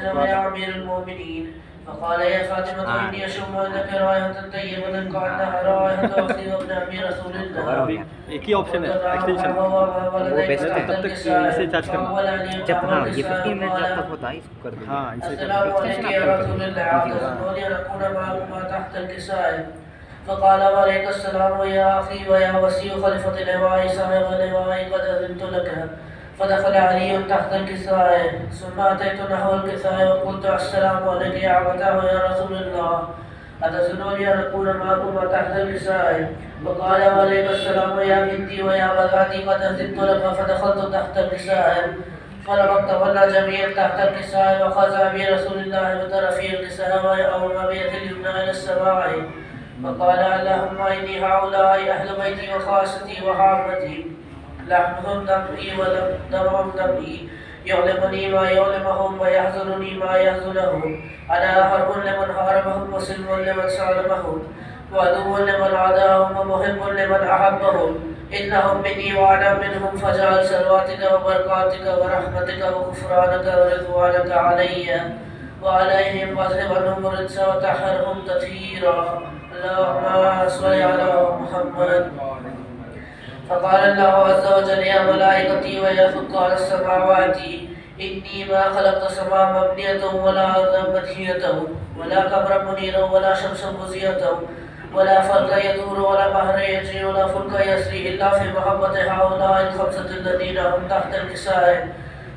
وسلم يا أمير المؤمنين فقال يا فاطمة إني أشم أنك رائحة طيبة كأنها رائحة أخي وابن أبي رسول الله एक ही ऑप्शन है एक्सटेंशन वो बेस्ट है तब तक इसे चार्ज करना जब हाँ ये 15 मिनट जब तक होता है इसको कर दो हाँ इसे فقال وعليك السلام يا أخي ويا وسيع خليفة اللواء صاحب اللواء قد أذنت لك فدخل علي تحت الكساء ثم أتيت نحو الكساء وقلت السلام عليك يا أبتاه يا رسول الله أتظنني أن أكون معكم تحت الكساء فقال وعليك السلام يا بنتي ويا بناتي قد أذنت لك فدخلت تحت الكساء فلما تولى جميعا تحت الكساء وأخذ أبي رسول الله بطرفي الكساء ويأوم بيده اليمنى إلى السماء فقال اللهم إني هؤلاء أهل بيتي وخاصتي وحارمتي لحمهم دمي ودمهم دمي يعلمني ما يعلمهم ويحزنني ما يحزنهم أنا حرب لمن حاربهم وسلم لمن سالمهم وعدو لمن عاداهم ومحب لمن أحبهم إنهم مني وأنا منهم فاجعل صلواتك وبركاتك ورحمتك وغفرانك ورضوانك علي وعليهم واذهب عنهم الرجس وطهرهم تطهيرا اللهم صل على محمد فقال الله عز وجل يا ملائكتي ويا فقار السماوات إني ما خلقت سماء مبنية ولا أرضا مدهية ولا قمرا منيرا ولا شمسا مزية ولا فلك يدور ولا بحر يجري ولا فلك يسري إلا في محبة هؤلاء الخمسة الذين هم تحت الكساء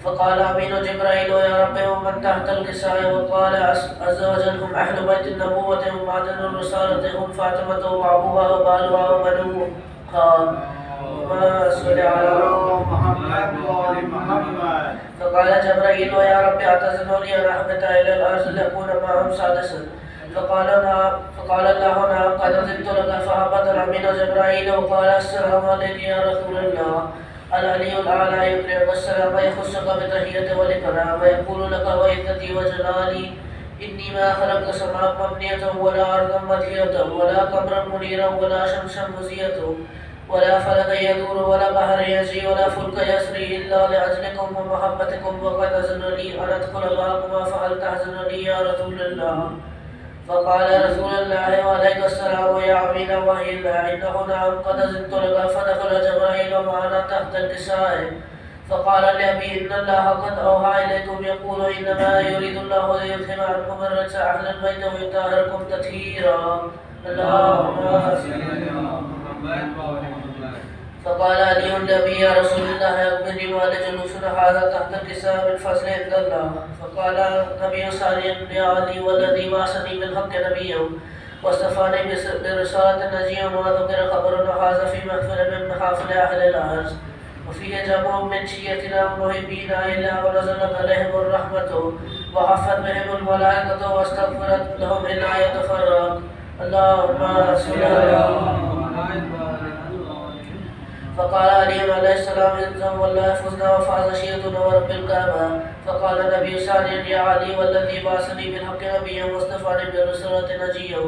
فقال أمين جبرائيل يا رب ومن تحت الكساء وقال عز وجل هم أهل بيت النبوة ومعدن الرسالة هم فاطمة وأبوها وبالها وبنوها اللهم صل على محمد وآل محمد فقال جبرائيل يا رب أتظنني أن أهبط إلى الأرض لأكون معهم سادسا فقال الله نعم قد أذنت لك فهبط الأمين جبرائيل وقال السلام عليك يا رسول الله العلي الأعلى يقرئك السلام يخصك بتحية والإكرام ويقول لك وعزتي وجلالي إني ما خلقت سماء مبنية ولا أرضا مدهية ولا قمرا منيرا ولا شمسا مزية ولا فلك يدور ولا بحر يجري ولا فلك يسري إلا لأجلكم ومحبتكم وقد أذنني أن أدخل معكم فهل تحزنني يا رسول الله فقال رسول الله وعليك السلام يا أمين وحي الله إنه نعم قد أذنت لك فدخل جبرائيل معنا تحت الكساء فقال لأبي إن الله قد أوحى إليكم يقول إنما يريد الله ليذهب عنكم الرجس أهل البيت ويطهركم تطهيرا اللهم صل على محمد فقال علي لأبي يا رسول الله أخبرني ما لجلوسنا هذا تحت الكساء من فضل عند الله فقال النبي ثانيا يا علي والذي بعثني بالحق نبيا واصطفاني برسالة نجيا وما ذكر خبرنا هذا في محفل من محافل أهل الأرض وفيه جمع من شيعتنا ومحبين إلا ونزلت عليهم الرحمة وحفت بهم الملائكة واستغفرت لهم إلا يتفرق اللهم صل على محمد فقال علي عليه السلام إنهم والله فزنا وفاز شيعتنا ورب الكعبة فقال النبي ثانيا يا علي والذي بعثني بالحق نبيا واصطفاني بالرسالة نجيا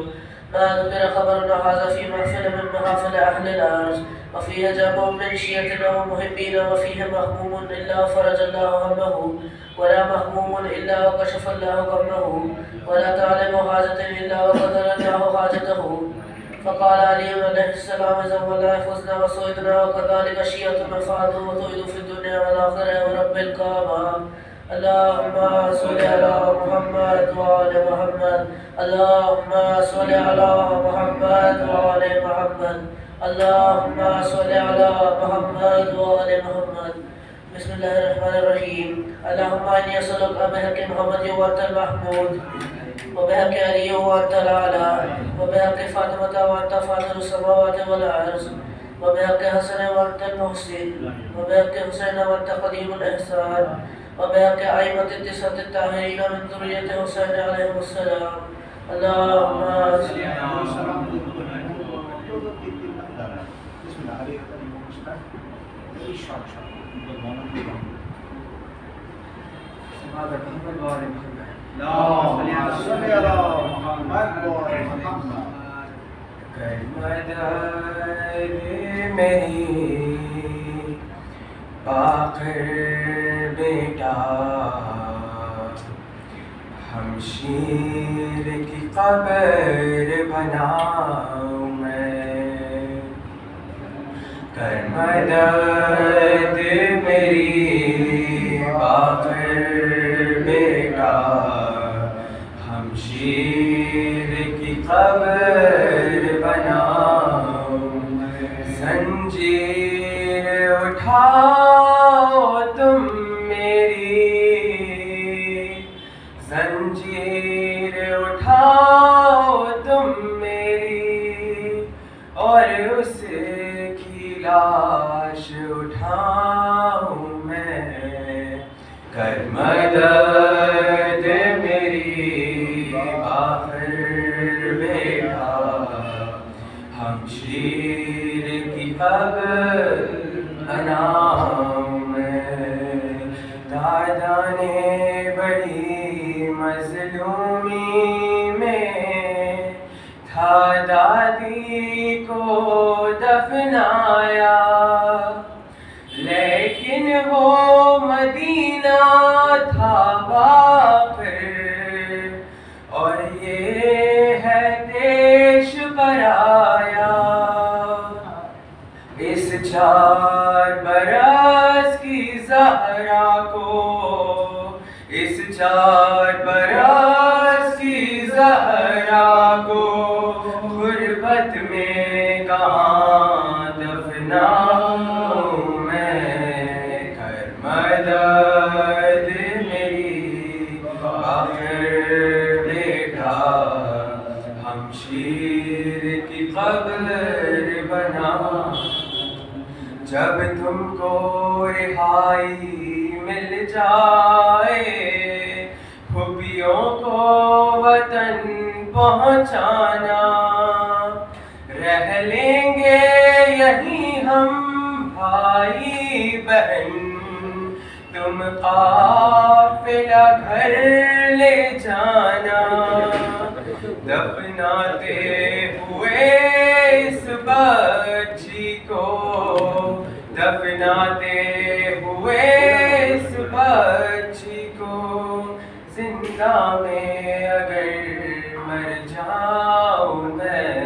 ما ذكر خبرنا هذا في محفل من محافل أهل الأرض وفيه جمع من شيعتنا ومحبين وفيه مهموم إلا فرج الله همه ولا مهموم إلا وكشف الله غمه ولا تعلم حاجة إلا وقدر الله حاجته فقال علي عليه السلام إذا والله فزنا وسعدنا وكذلك شيعتنا فعلوا وطيدوا في الدنيا والآخرة ورب الكعبة اللهم صل على محمد وآل محمد اللهم صل على محمد وآل محمد اللهم صل على محمد وآل محمد بسم الله الرحمن الرحيم اللهم إني أسألك بحق محمد وأنت المحمود وبحق علي وأنت الأعلى وبحق فاطمة وأنت فاطر السماوات والأرض وبحق حسن وأنت المحسن وبحق حسين وأنت قديم الإحسان وبحق أئمة التسعة الطاهرين من ذرية حسين عليهم السلام اللهم صل على محمد मेरी आखिर बेटा शमशीर की कब्र बनाऊं मैं, कर मदद मेरी बाकर बेटा, शमशीर की कब्र बनाऊं। जंजीर उठाओ तुम मेरी, जंजीर उठाओ तुम मेरी, और उसकी लाश उठाऊं मैं, कर मदद मेरी बाहर बेटा, शमशीर की कब्र बनाऊं मैं। दादा ने बड़ी मजलूमी में था दादी को दफनाया, लेकिन वो मदीना था बापर, और ये है देश पराया। इस 4 बरस की ज़हरा को, इस 4 बरस की ज़हरा को, गुर्बत में कहाँ दफनाऊं मैं, कर मदद मेरी बाकर बेटा, शमशीर की कब्र बना। जब तुमको रिहाई मिल जाए, खुबियों को वतन पहुँचाना, रह लेंगे यहीं हम भाई बहन, तुम काफिला घर ले जाना। दफनाते हुए इस बच्ची को, दफनाते हुए इस बच्ची को, जिंदा में अगर मर जाऊं मैं,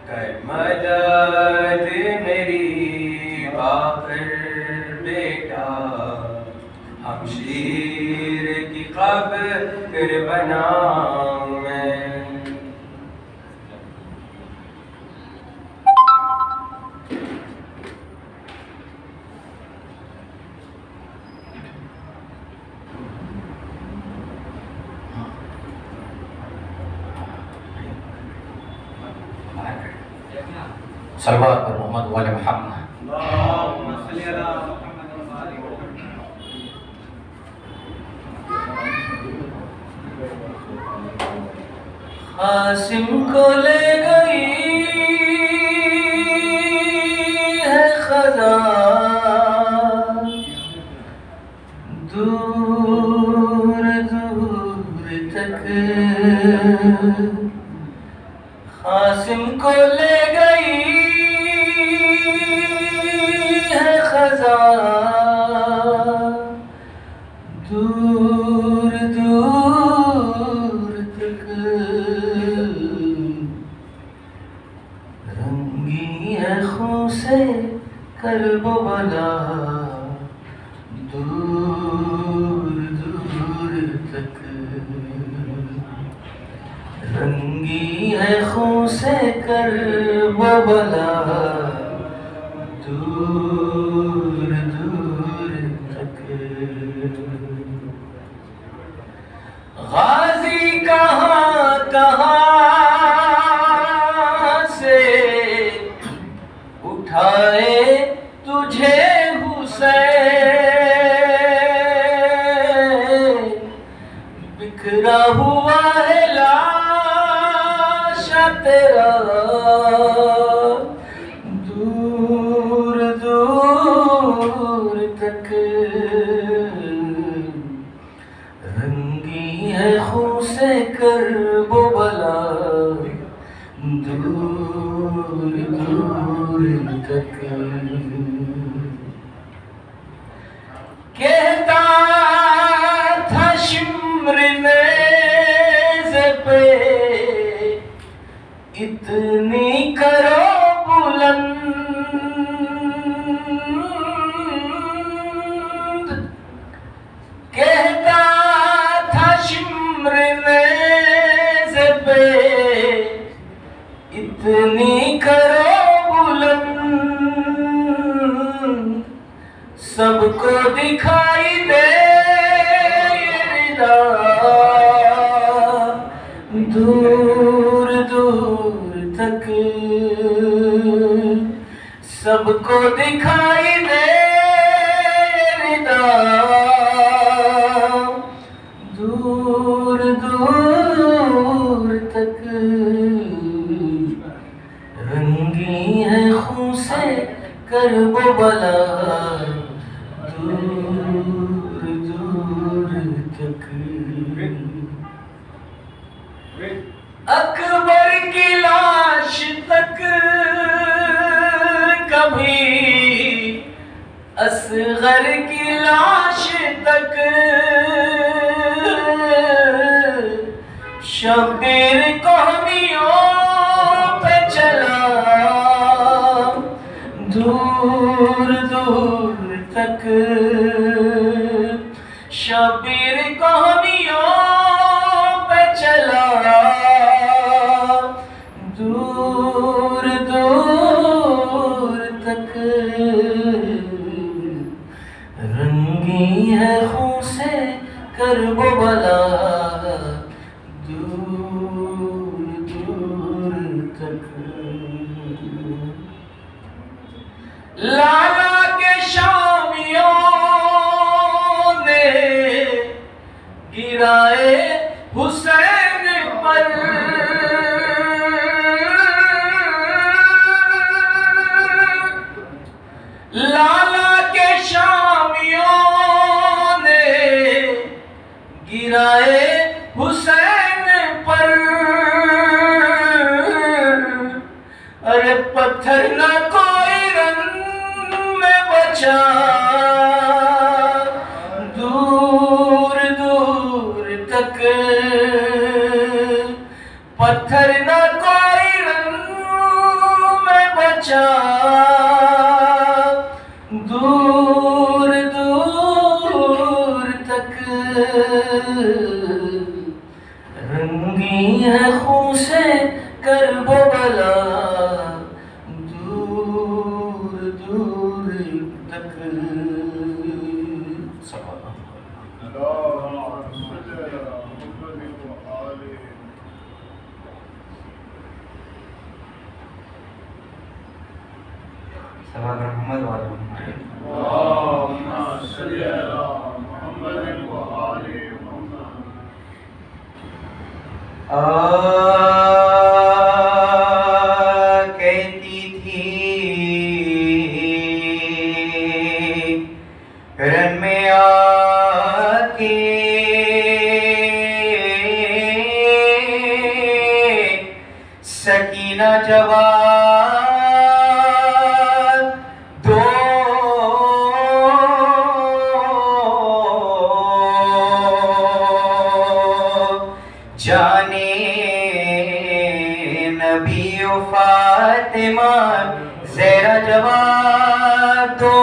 कर मदद मेरी बाकर बेटा, शमशीर की कब्र बनाऊं मैं। सलवात पर मोहम्मद वाले मोहम्मद। कासिम को ले गई है खज़ा दूर दूर तक, कासिम को ले गई है खज़ा दूर दूर तक, रंगी है खून से करबला दूर दूर तक, रंगी है खून से करबला दूर दूर तक। गाजी कहाँ कहाँ से उठाए तुझे हुसैन, बिखरा हुआ है लाशा तेरा दूर दूर तक, रंगी है खून से करबला दूर दूर तक। कहता था शिम्र में इतनी करो बुलंद सबको दिखाई दे ये निदा, दूर दूर तक सबको दिखाई दे ये निदा, दूर दूर तक रंगी है खून से करबो बला, दूर दूर तक। अकबर की लाश तक कभी, असगर की लाश तक, शब्बीर कहानियों पे चला, दूर दूर तक शब्बीर कहानियों पे चला, दूर दूर तक रंगी है खून से करबो बला, दूर दूर तक। लाला के शामियों ने गिराए हुसैन पर, लाला के शामियों ने गिराए हुसैन पर, अरे पत्थर न कोई रंग में बचा, दूर दूर तक पत्थर न कोई रंग में बचा, दूर दूर तक रंगी है खून से करबो बला, दूर दूर तक। कहती थी रन में आके सकीना जवाब दो, जाने नबी फातिमा ज़हरा जवाब दो,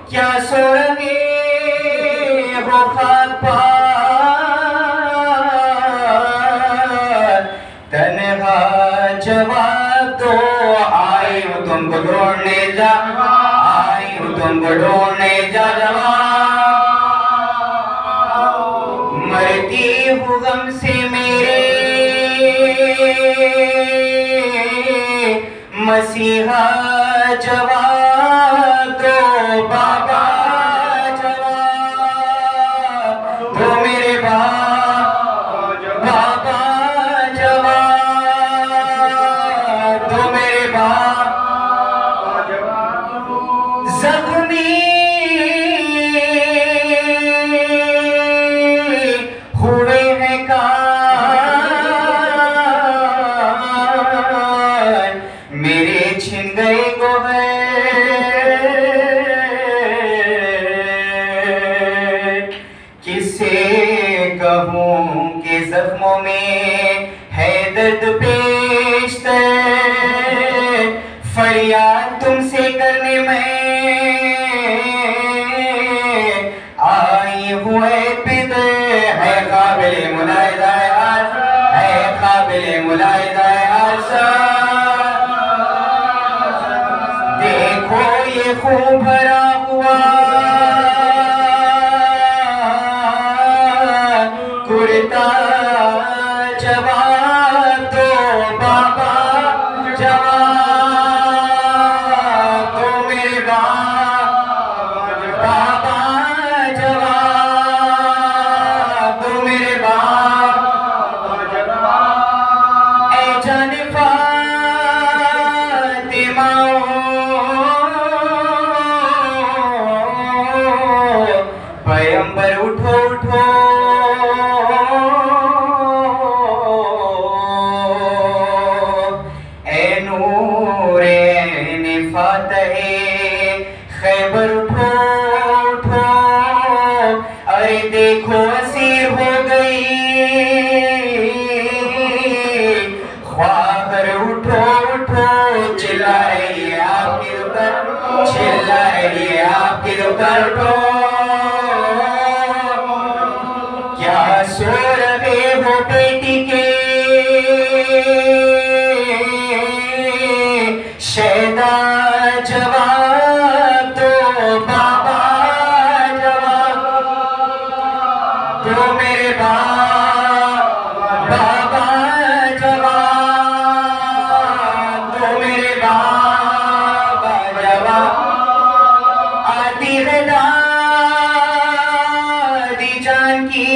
क्या सोएंगे वो खाक पार, तन्हा जवाब दो, आई हूँ तुमको ढूंढने जा, आई हूँ तुमको ढूंढने जा जवाब, मरती हूँ गम से मेरे मसीहा जवाब दो, बाबा जवाब दो मेरे बाबा जवाब दो मेरे जख्मी हुए हैं कान, मेरे छिन गए गोहर, किसे कहूँ कि जख्मों में है दर्द पेशतर, फरियाद तुमसे करने में आई हुए पिदर, है काबिल मुलाहिदा है काबिल मुलाहिदा है खून भरा हुआ कुर्ता जवाब दो बाबा, जवाब दो मेरे बाबा, जवाब दो मेरे बाबा, जवाब। ऐ जाने फातिमा पैगंबर उठो उठो, ऐ नूरे फातहे खैबर उठो उठो, अरे देखो असीर हो गई ख्वाबर उठो उठो, चिल्ला रही है आपकी दुकान, चिल्ला रही है आपकी दुकान, उठो क्या सो रहे हो बेटी के शैदा, जवाब दो बाबा, जवाब दो मेरे बाबा, जवाब दो मेरे बाबा, जवाब। आती है दादी जान की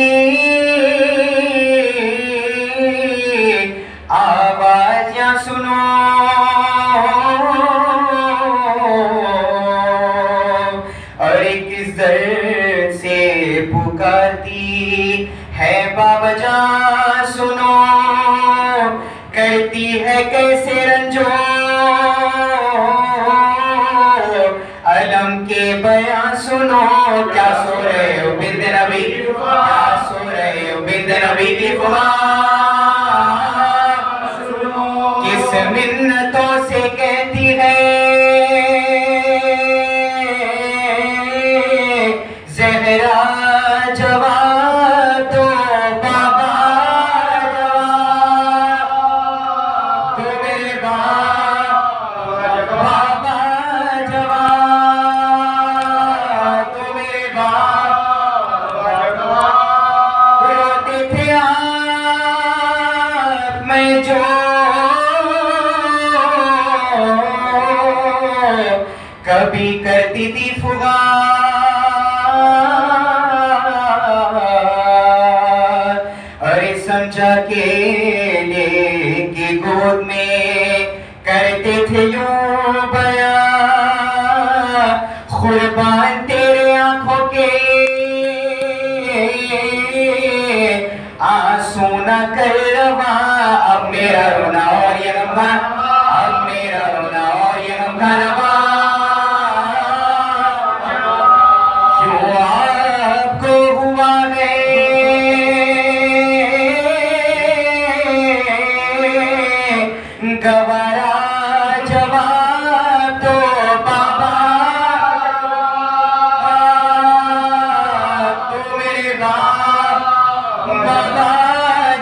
आवाज या सुनो, और किस दर्द से पुकारती है बाबा जान सुनो, कहती है कैसे रंजो अलम के बयां सुनो। क्या सो रहे हो बिंद नबी, क्या सो रहे हो बिंद नबी की किस मिन्नतों से कहती है ज़हरा, जवाब दो बाबा, जवाब दो मेरे बाबा, जवाब दो मेरे बाबा, जवाब। रोते थे आप मैं जो कभी करती थी फुगार, अरे समझा के लेके गोद में करते थे यूं बयां, कुर्बान तेरे आंखों के आंसू न कर रवा, अब मेरा रोना और ये गम, अब मेरा रोना और ये गम का नवा, क्यों आपको हुआ है गवारा, जवाब दो बाबा, तो मेरे बाबा,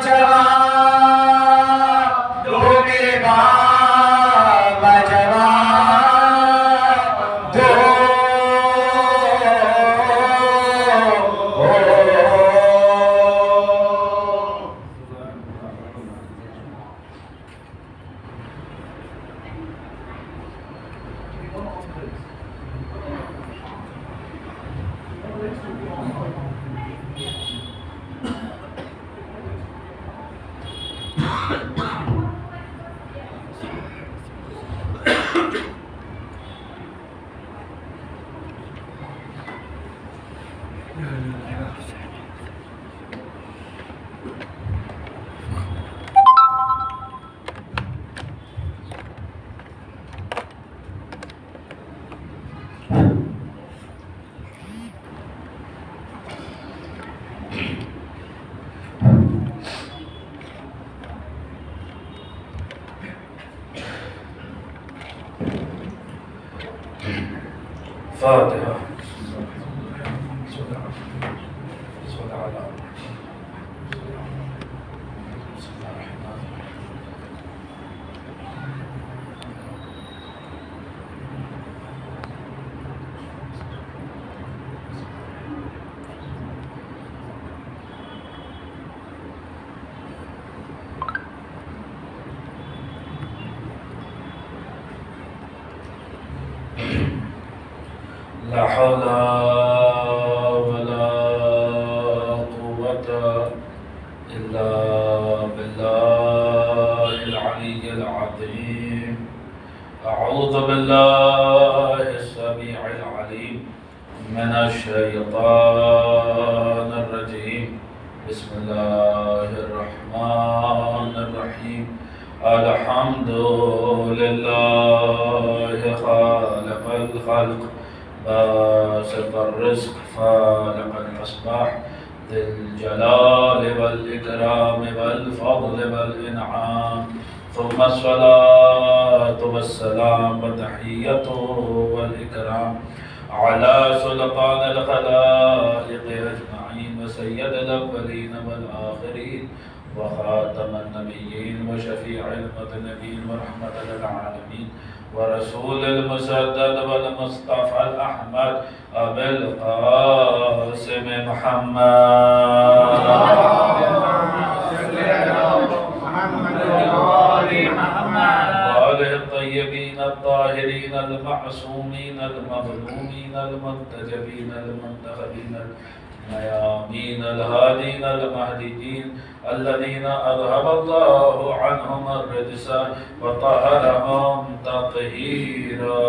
जवाब दो मेरे बाबा, जवाब दो। فاتحة. لا حول ولا قوة إلا بالله العلي العظيم. أعوذ بالله السميع العليم من الشيطان الرجيم. بسم الله الرحمن الرحيم. الحمد لله خالق الخلق باسط الرزق فالق الأصباح ذي الجلال والإكرام والفضل والإنعام. ثم الصلاة والسلام والتحية والإكرام على سلطان الخلائق أجمعين وسيد الأولين والآخرين وخاتم النبيين وشفيع المذنبين ورحمة للعالمين ورسول المسدد والمصطفى الأحمد أبي القاسم محمد وآله الطيبين الطاهرين المعصومين المظلومين المنتجبين المنتخبين الميامين الهادين المهديين الذين أذهب الله عنهم الرجس وطهرهم تطهيرا.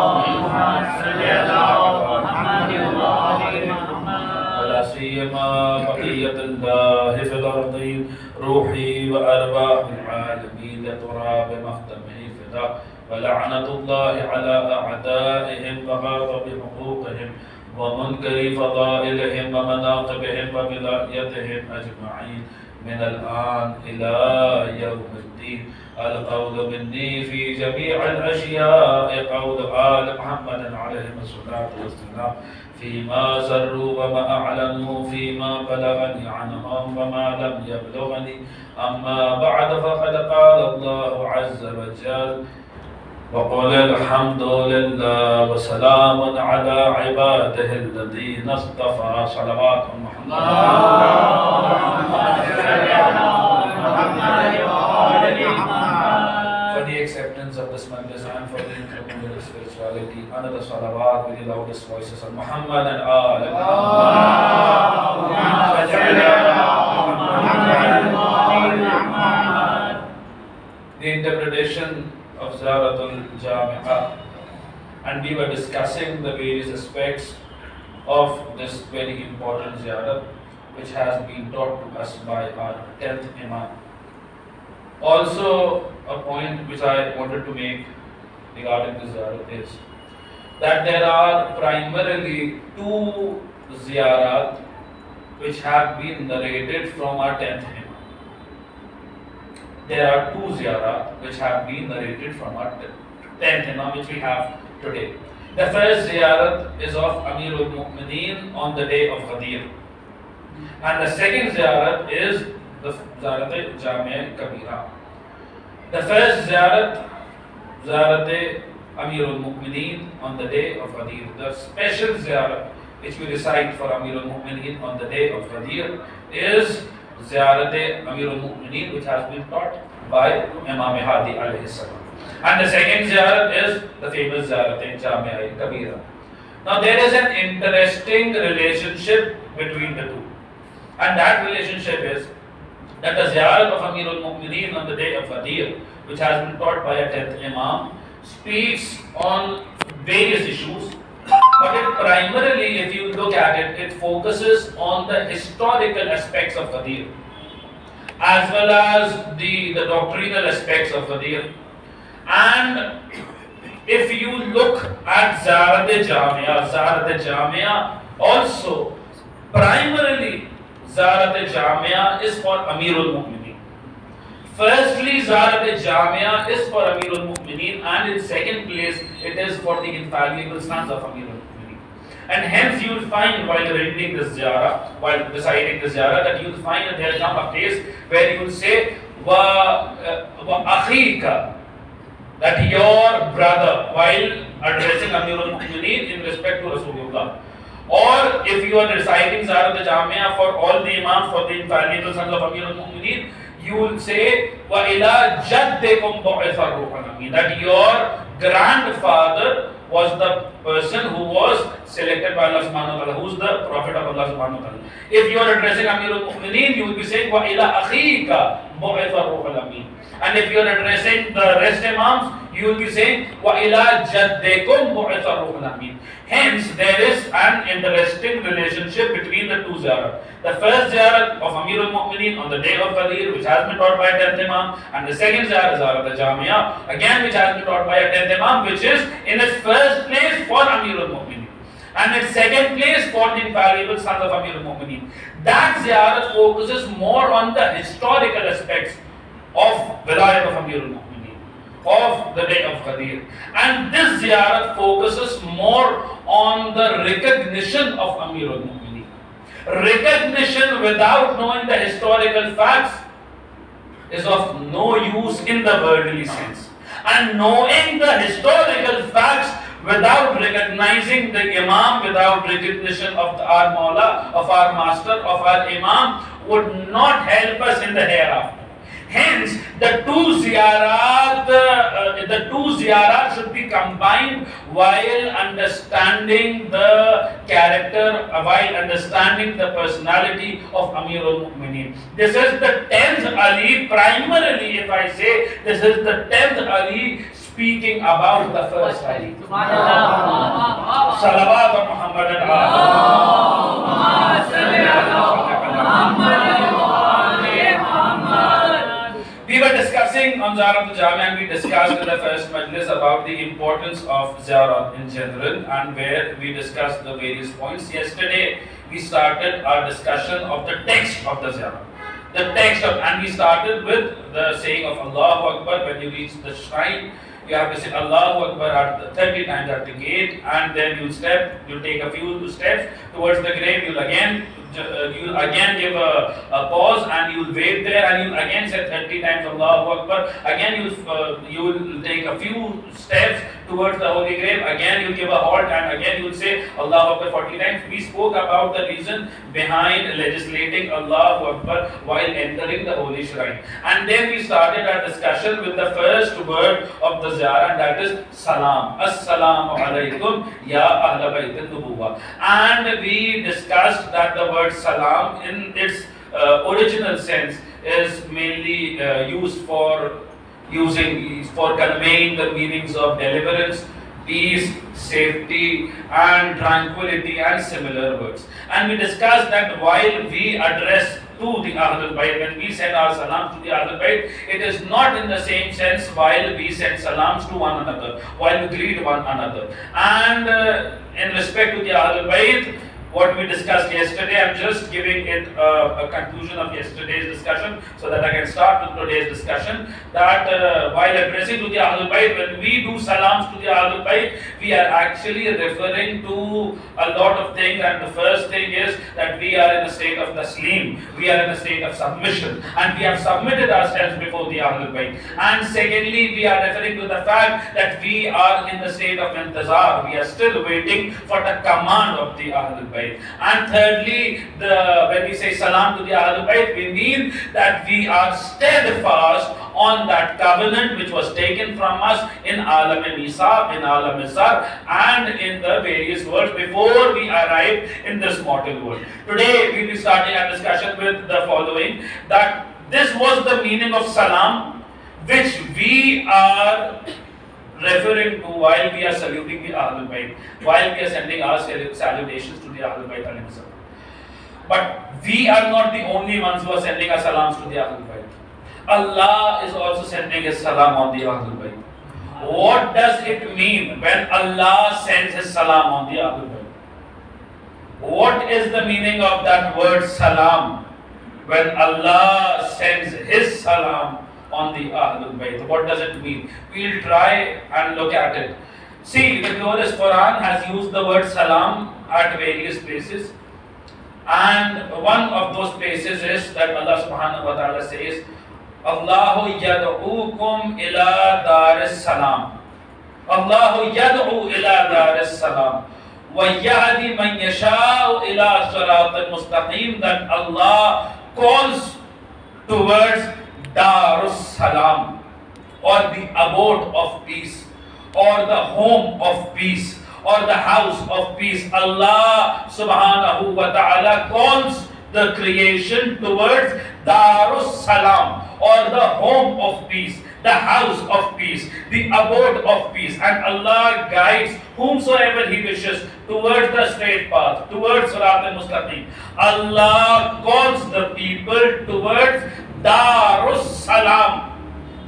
اللهم صل على محمد وآل محمد. ولا سيما بقية الله في الأرضين روحي وأرواح العالمين لتراب مختمه فداء. ولعنة الله على أعدائهم وغاضب حقوقهم ومنكر فضائلهم ومناقبهم وولايتهم أجمعين من الآن إلى يوم الدين. القول مني في جميع الأشياء قول آل محمد عليهم الصلاة والسلام فيما سروا وما أعلنوا فيما بلغني عنهم وما لم يبلغني. أما بعد فقد قال الله عز وجل وقل الحمد لله وسلام على عباده الذين اصطفى. صلوات محمد. For the acceptance of this Majlis and for the increment of spirituality, another salawat with the loudest voices of Muhammad and all. The interpretation of Ziyaratul Jami'ah, and we were discussing the various aspects of this very important ziyarat which has been taught to us by our 10th Imam. Also, a point which I wanted to make regarding this ziyarat is that there are primarily two ziyarat which have been narrated from our 10th Imam. There are two ziyarat which have been narrated from our 10th Imam which we have today. The first ziyarat is of Amirul Mu'mineen on the day of Ghadir, and the second ziyarat is the Ziyarat Jamia Kabira. The first ziyarat, Ziyarat Amirul Mu'mineen on the day of Ghadir, the special ziyarat which we recite for Amirul Mu'mineen on the day of Ghadir is Ziyarat Amirul Mu'mineen which has been taught by Imam Hadi alayhi salam. And the second ziyarat is the famous Ziyarat Jamia Kabira. Now there is an interesting relationship between the two, and that relationship is that the ziyarat of Amirul Mu'mineen on the day of Ghadir, which has been taught by a 10th Imam, speaks on various issues, but it primarily, if you look at it, it focuses on the historical aspects of Ghadir as well as the doctrinal aspects of Ghadir. And if you look at Ziyarat Jamia also primarily Ziyarat Jamia is for Amirul Mu'mineen. Firstly, Ziyarat Jamia is for Amirul Mu'mineen, and in second place it is for the infallible sons of Amirul Mu'mineen. And hence you will find while reading this ziyarah, while reciting this ziyarah, that you will find that there will come a place where you will say wa akhika, that your brother, while addressing Amirul Mu'mineen in respect to Rasulullah. Or if you are reciting Ziyarat Jamia for all the Imams, for the infallible sons of Amirul Mu'mineen, you will say wa ila jaddikum bu'itha ruhul amin, that your grandfather was the person who was selected by Allah subhanahu wa ta'ala, who's the Prophet of Allah subhanahu wa ta'ala. If you are addressing Amirul Mu'mineen, you will be saying, wa ila akhika bu'itha ruhul amin. And if you are addressing the rest Imams, you will be saying, wa ila jaddikum bu'itha ruhul amin. Hence, there is an interesting relationship between the two ziyarat. The first ziyarat of Amirul Mu'mineen on the day of Qadir, which has been taught by a 10th Imam, and the second ziyarat, Ziyarat al-Jamia, again which has been taught by a 10th Imam, which is in its first place for Amirul Mu'mineen, and its second place for the infallible sons of Amirul Mu'mineen. That ziyarat focuses more on the historical aspects of Wilayat of Amirul Mu'mineen, of the day of Qadir. And this ziyarat focuses more on the recognition of Amirul Mu'mineen. Recognition without knowing the historical facts is of no use in the worldly sense. And knowing the historical facts without recognizing the Imam, without recognition of our Mawla, of our Master, of our Imam, would not help us in the hereafter. Hence, the two ziyarat should be combined while understanding the character, while understanding the personality of Amirul Mu'mineen. This is the 10th Ali, primarily if I say, this is the 10th Ali speaking about the first Ali. Salawat on Muhammad and We were discussing on Ziyarat al-Jami, and we discussed in the first Majlis about the importance of Ziyarat in general, and where we discussed the various points. Yesterday, we started our discussion of the text of the Ziyarat. And we started with the saying of Allahu Akbar. When you reach the shrine, you have to say Allahu Akbar 30 times at the gate, and then you'll take a few steps towards the grave. You'll again give a pause, and you'll wait there, and you'll again say 30 times Allahu Akbar. Again you'll take a few steps towards the holy grave. Again you'll give a halt, and again you'll say Allahu Akbar 40 times. We spoke about the reason behind legislating Allahu Akbar while entering the holy shrine. And then we started our discussion with the first word of the ziyarah, and that is salam. Assalamu alaikum ya ahla bayt an-nubuwwah. And we discussed that the word salam in its original sense is mainly used for conveying the meanings of deliverance, peace, safety, and tranquility, and similar words. And we discussed that while we address to the Ahlul Bayt, when we send our salam to the Ahlul Bayt, it is not in the same sense while we send salams to one another, while we greet one another. And in respect to the Ahlul Bayt, what we discussed yesterday, I'm just giving it a conclusion of yesterday's discussion so that I can start with today's discussion. That while addressing to the Ahlul Bayt, when we do salams to the Ahlul Bayt, we are actually referring to a lot of things. And the first thing is that we are in a state of taslim, we are in a state of submission, and we have submitted ourselves before the Ahlul Bayt. And secondly, we are referring to the fact that we are in the state of intizar, we are still waiting for the command of the Ahlul Bayt. And thirdly, when we say salam to the Ahlul Bayt, we mean that we are steadfast on that covenant which was taken from us in Alam Nisab, in Alam Isar, and in the various worlds before we arrived in this mortal world. Today we will be starting our discussion with the following, that this was the meaning of salam which we are referring to while we are saluting the Ahlul Bayt, while we are sending our salutations to the Ahlul Bayt. But we are not the only ones who are sending our salams to the Ahlul Bayt. Allah is also sending His salam on the Ahlul Bayt. What does it mean when Allah sends His salam on the Ahlul Bayt? What is the meaning of that word salam when Allah sends His salam on the Ahlul Bayt? What does it mean? We'll try and look at it. See, the glorious Quran has used the word salam at various places, and one of those places is that Allah subhanahu wa ta'ala says, Allahu yad'ukum ila daris salam. Allahu yad'u ila daris salam. Wa yahdi man yasha'u ila siratal mustaqim. That Allah calls towards Darus Salam, or the abode of peace, or the home of peace or the house of peace. Allah subhanahu wa ta'ala calls the creation towards Darus Salam, or the home of peace, the house of peace, the abode of peace. And Allah guides whomsoever He wishes towards the straight path, towards Sirat al-Mustaqim. Allah calls the people towards Darus Salam,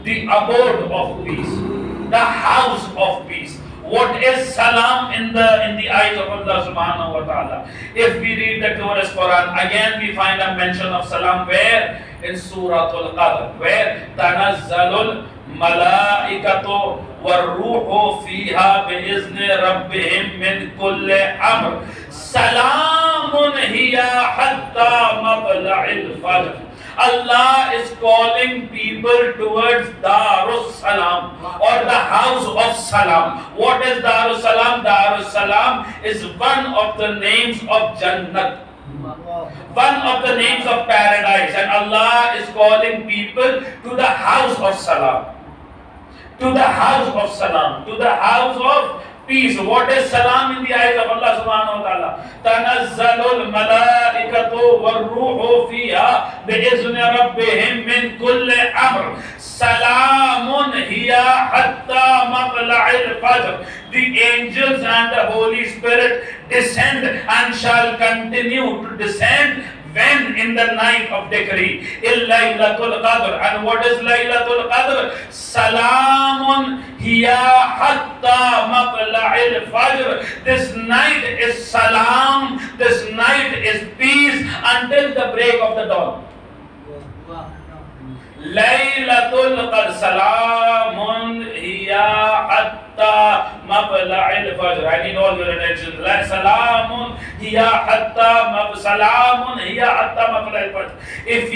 the abode of peace, the house of peace. What is salam in the eyes of Allah subhanahu wa ta'ala? If we read the glorious Quran, again we find a mention of salam where? In Surah Al-Qadr, where tanazzalul malaikatu warruhu fiha bi'izni rabbihim min kulli amr. Salamun hiya hatta matla'il fajr. Allah is calling people towards Darus Salam, or the house of Salam. What is Darus Salam? Darus Salam is one of the names of Jannat, one of the names of paradise. And Allah is calling people to the house of Salam, to the house of Salam, to the house of peace. What is salam in the eyes of Allah subhanahu wa ta'ala? Tanazzalul malaikatu warruhu fiha bi'izni rabbihim min kulli amr. Salamun hiya hatta matla'il fajr. The angels and the Holy Spirit descend and shall continue to descend when? In the night of decree. Laylatul Qadr. And what is Laylatul Qadr? Salamun hiya hatta matla'il fajr. This night is salam, this night is peace until the break of the dawn. Laylatul Qadr. Salamun hiya hatta matla'il fajr. I need all your attention. Salamun hiya hatta salamun hiya hatta matla'il fajr. If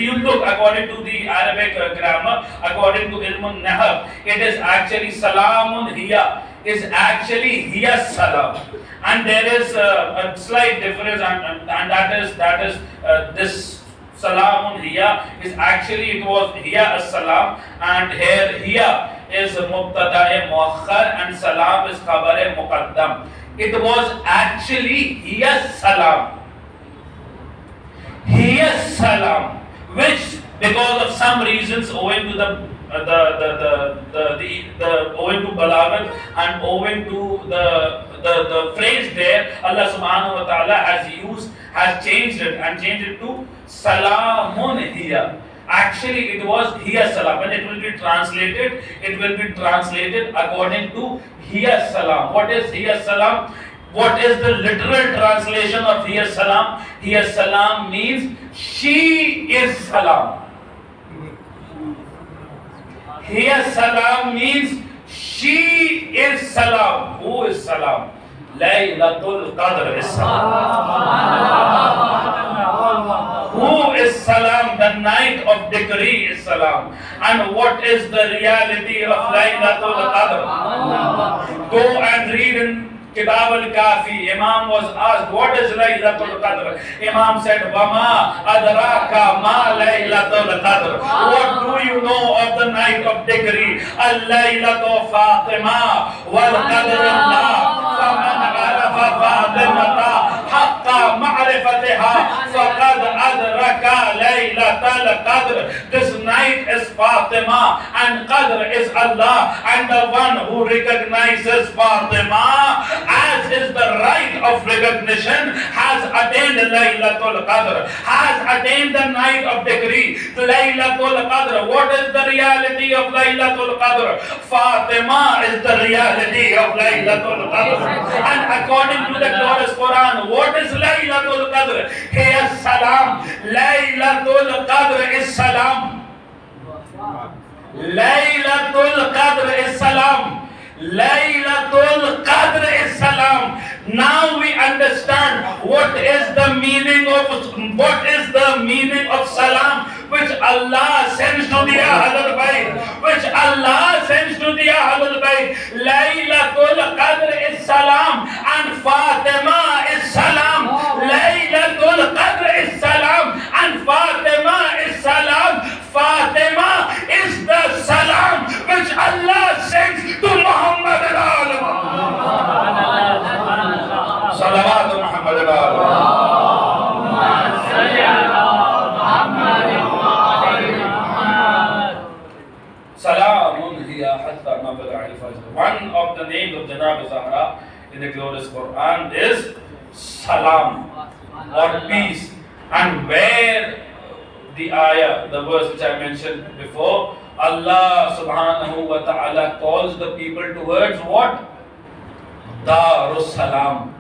you look according to the Arabic grammar, according to Ilmun Nahab, it is actually salamun hiya is actually hiya salam, and there is a slight difference, and that is this. Salamun hiya is actually, it was hiya as-salam, and here hiya is mubtada muakhar and salam is khabar muqaddam. It was actually hiya salam. Hiya salam, which because of some reasons owing to the owing to balaghat and owing to the phrase there, Allah subhanahu wa ta'ala has changed it to salamun hiya. Actually it was hiya salam. When it will be translated according to hiya salam. What is hiya salam? What is the literal translation of hiya salam? Hiya salam means she is salam. Hiya salam means she is salam. Who is salam? Laylatul Qadr is salam. Who is salam? The night of decree is salam. And what is the reality of Laylatul Qadr? Go and read in Kitab al-Kafi. Imam was asked, what is Laylatul Qadr? Imam said, Wama adraka ma Laylatul Qadr. What do you know of the night of decree? Al-Laylatu Fatima wal Qadr Allah. Faman arafa Fatimata haqqa ma'rifatiha faqad adraka Laylatul Qadr. This night is Fatima and Qadr is Allah, and the one who recognizes Fatima as is the right of recognition has attained Laylatul Qadr, has attained the night of decree. Laylatul Qadr. What is the reality of Laylatul Qadr? Fatima is the reality of Laylatul Qadr. And according to the glorious Quran, what is Laylatul Qadr? Hiya salam. Laylatul Qadr is salam. Laylatul Qadr is salam. Laylatul Qadr is salam. Now we understand what is the meaning of salam, which Allah sends to the Ahlul Bayt, which Allah sends to the Ahlul Bayt. Laylatul Qadr is salam and Fatima is salam. Laylatul Qadr is salam and Fatima is salam. Fatima is the salam which Allah the glorious Quran is salam or peace. And where the ayah, the verse which I mentioned before, Allah subhanahu wa ta'ala calls the people towards what? Darus Salam,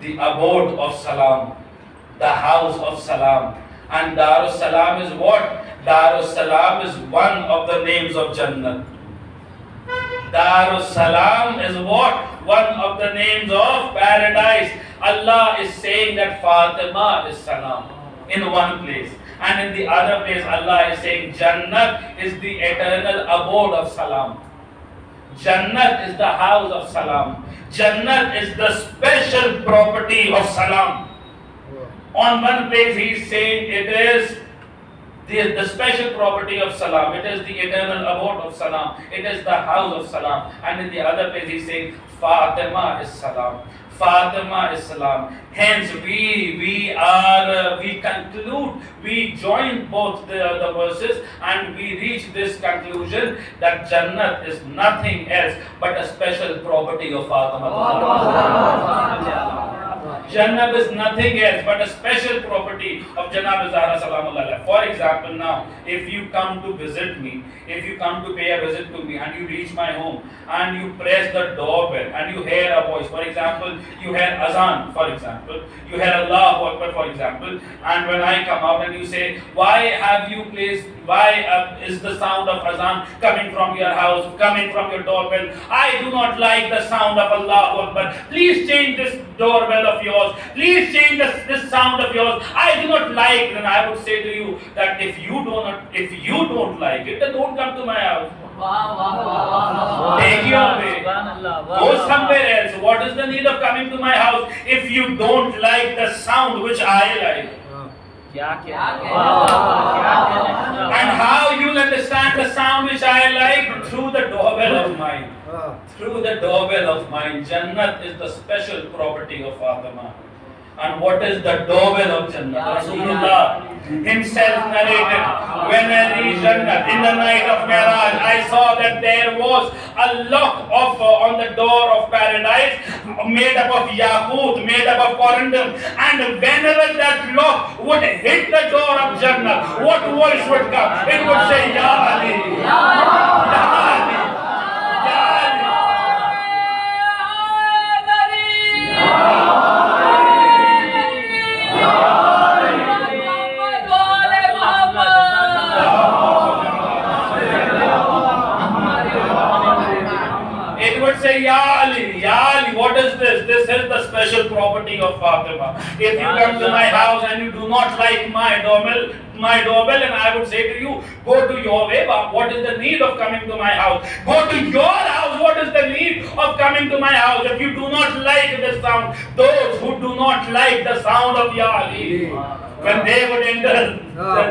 the abode of salam, the house of salam. And Darus Salam is what? Darus Salam is one of the names of Jannah. Darus Salam is what? One of the names of paradise. Allah is saying that Fatima is salam in one place. And in the other place, Allah is saying Jannat is the eternal abode of salam. Jannat is the house of salam. Jannat is the special property of salam. On one place, he is saying it is the special property of salam. It is the eternal abode of salam. It is the house of salam. And in the other place, he is saying Fatima is salam. Fatima is salam. Hence, we conclude, we join both the verses and we reach this conclusion that Jannat is nothing else but a special property of Fatima. Jannah is nothing else but a special property of Janab Zahra Salamullah. For example, now, if you come to visit me, if you come to pay a visit to me and you reach my home and you press the doorbell and you hear a voice, for example, you hear Azan, for example, you hear Allahu Akbar, for example, and when I come out and you say, why is the sound of Azan coming from your house, coming from your doorbell? I do not like the sound of Allahu Akbar. Please change this doorbell of yours. Please change this sound of yours. I do not like. Then I would say to you that if you don't like it, then don't come to my house. Take your way. Go somewhere else. What is the need of coming to my house if you don't like the sound which I like? And how you'll understand the sound which I like? Through the doorbell of mine. Through the doorbell of mine. Jannat is the special property of Fatima. And what is the doorbell of Jannah? Rasulullah himself narrated, when I reached Jannah in the night of Miraj, I saw that there was a lock on the door of paradise made up of yaqut, made up of corundum, and whenever that lock would hit the door of Jannah, what voice would come? It would say, Ya Ali, Ya Ali, Ya Ali. It would say, Ya Ali, Ya Ali, what is this? This is the special property of Fatima. If you come to my house and you do not like my doorbell, and I would say to you, go to your way, but what is the need of coming to my house? Go to your house, what is the need of coming to my house? If you do not like the sound, those who do not like the sound of Ya Ali, when they would enter,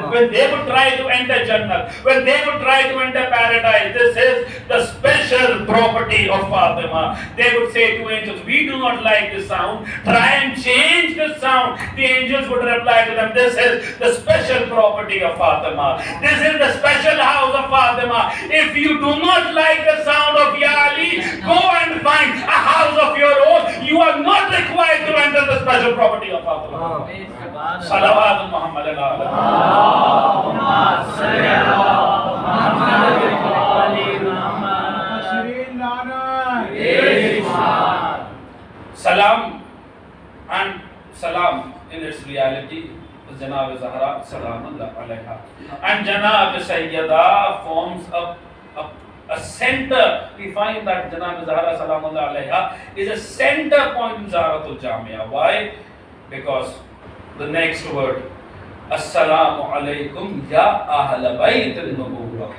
when they would try to enter Jannah, when they would try to enter paradise, this is the special property of Fatima. They would say to angels, we do not like this sound, try and change the sound. The angels would reply to them, this is the special property of Fatima. This is the special house of Fatima. If you do not like the sound of Ya Ali, go and find a house of your own. You are not required to enter the special property of Fatima. Salawat Muhammad Salam and salam in its reality is Janab Zahra Salamullah Alaiha. And Janab Sayyada forms a center. We find that Janab Zahra Salamullah Alaiha is a center point in Zahratul Jamia. Why? Because the next word, Assalamu alaikum ya Ahl Bayt al-Nubuwwah.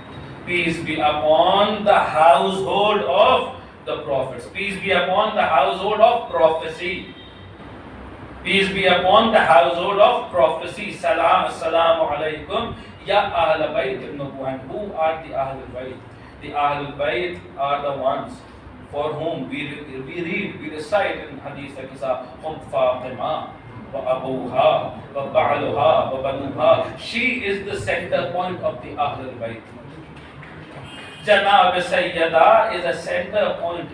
Peace be upon the household of the prophets. Peace be upon the household of prophecy. Peace be upon the household of prophecy. Assalamu alaikum ya Ahl Bayt al-Nubuwwah. And who are the Ahl Bayt? The Ahl Bayt are the ones for whom we recite in Hadith al-Qisa, Hum Fatima. She is the center point of the Ahlul Bayt. Janab Sayyada is a center point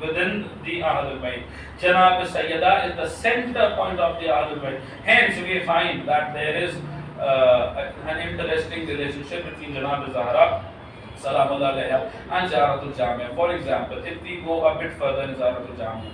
within the Ahlul Bayt. Janab Sayyada is the center point of the Ahlul Bayt. Hence, we find that there is an interesting relationship between Janab Zahra Salamullah Alaiha and Ziyaratul Jamia. For example, if we go a bit further in Ziyaratul Jamia,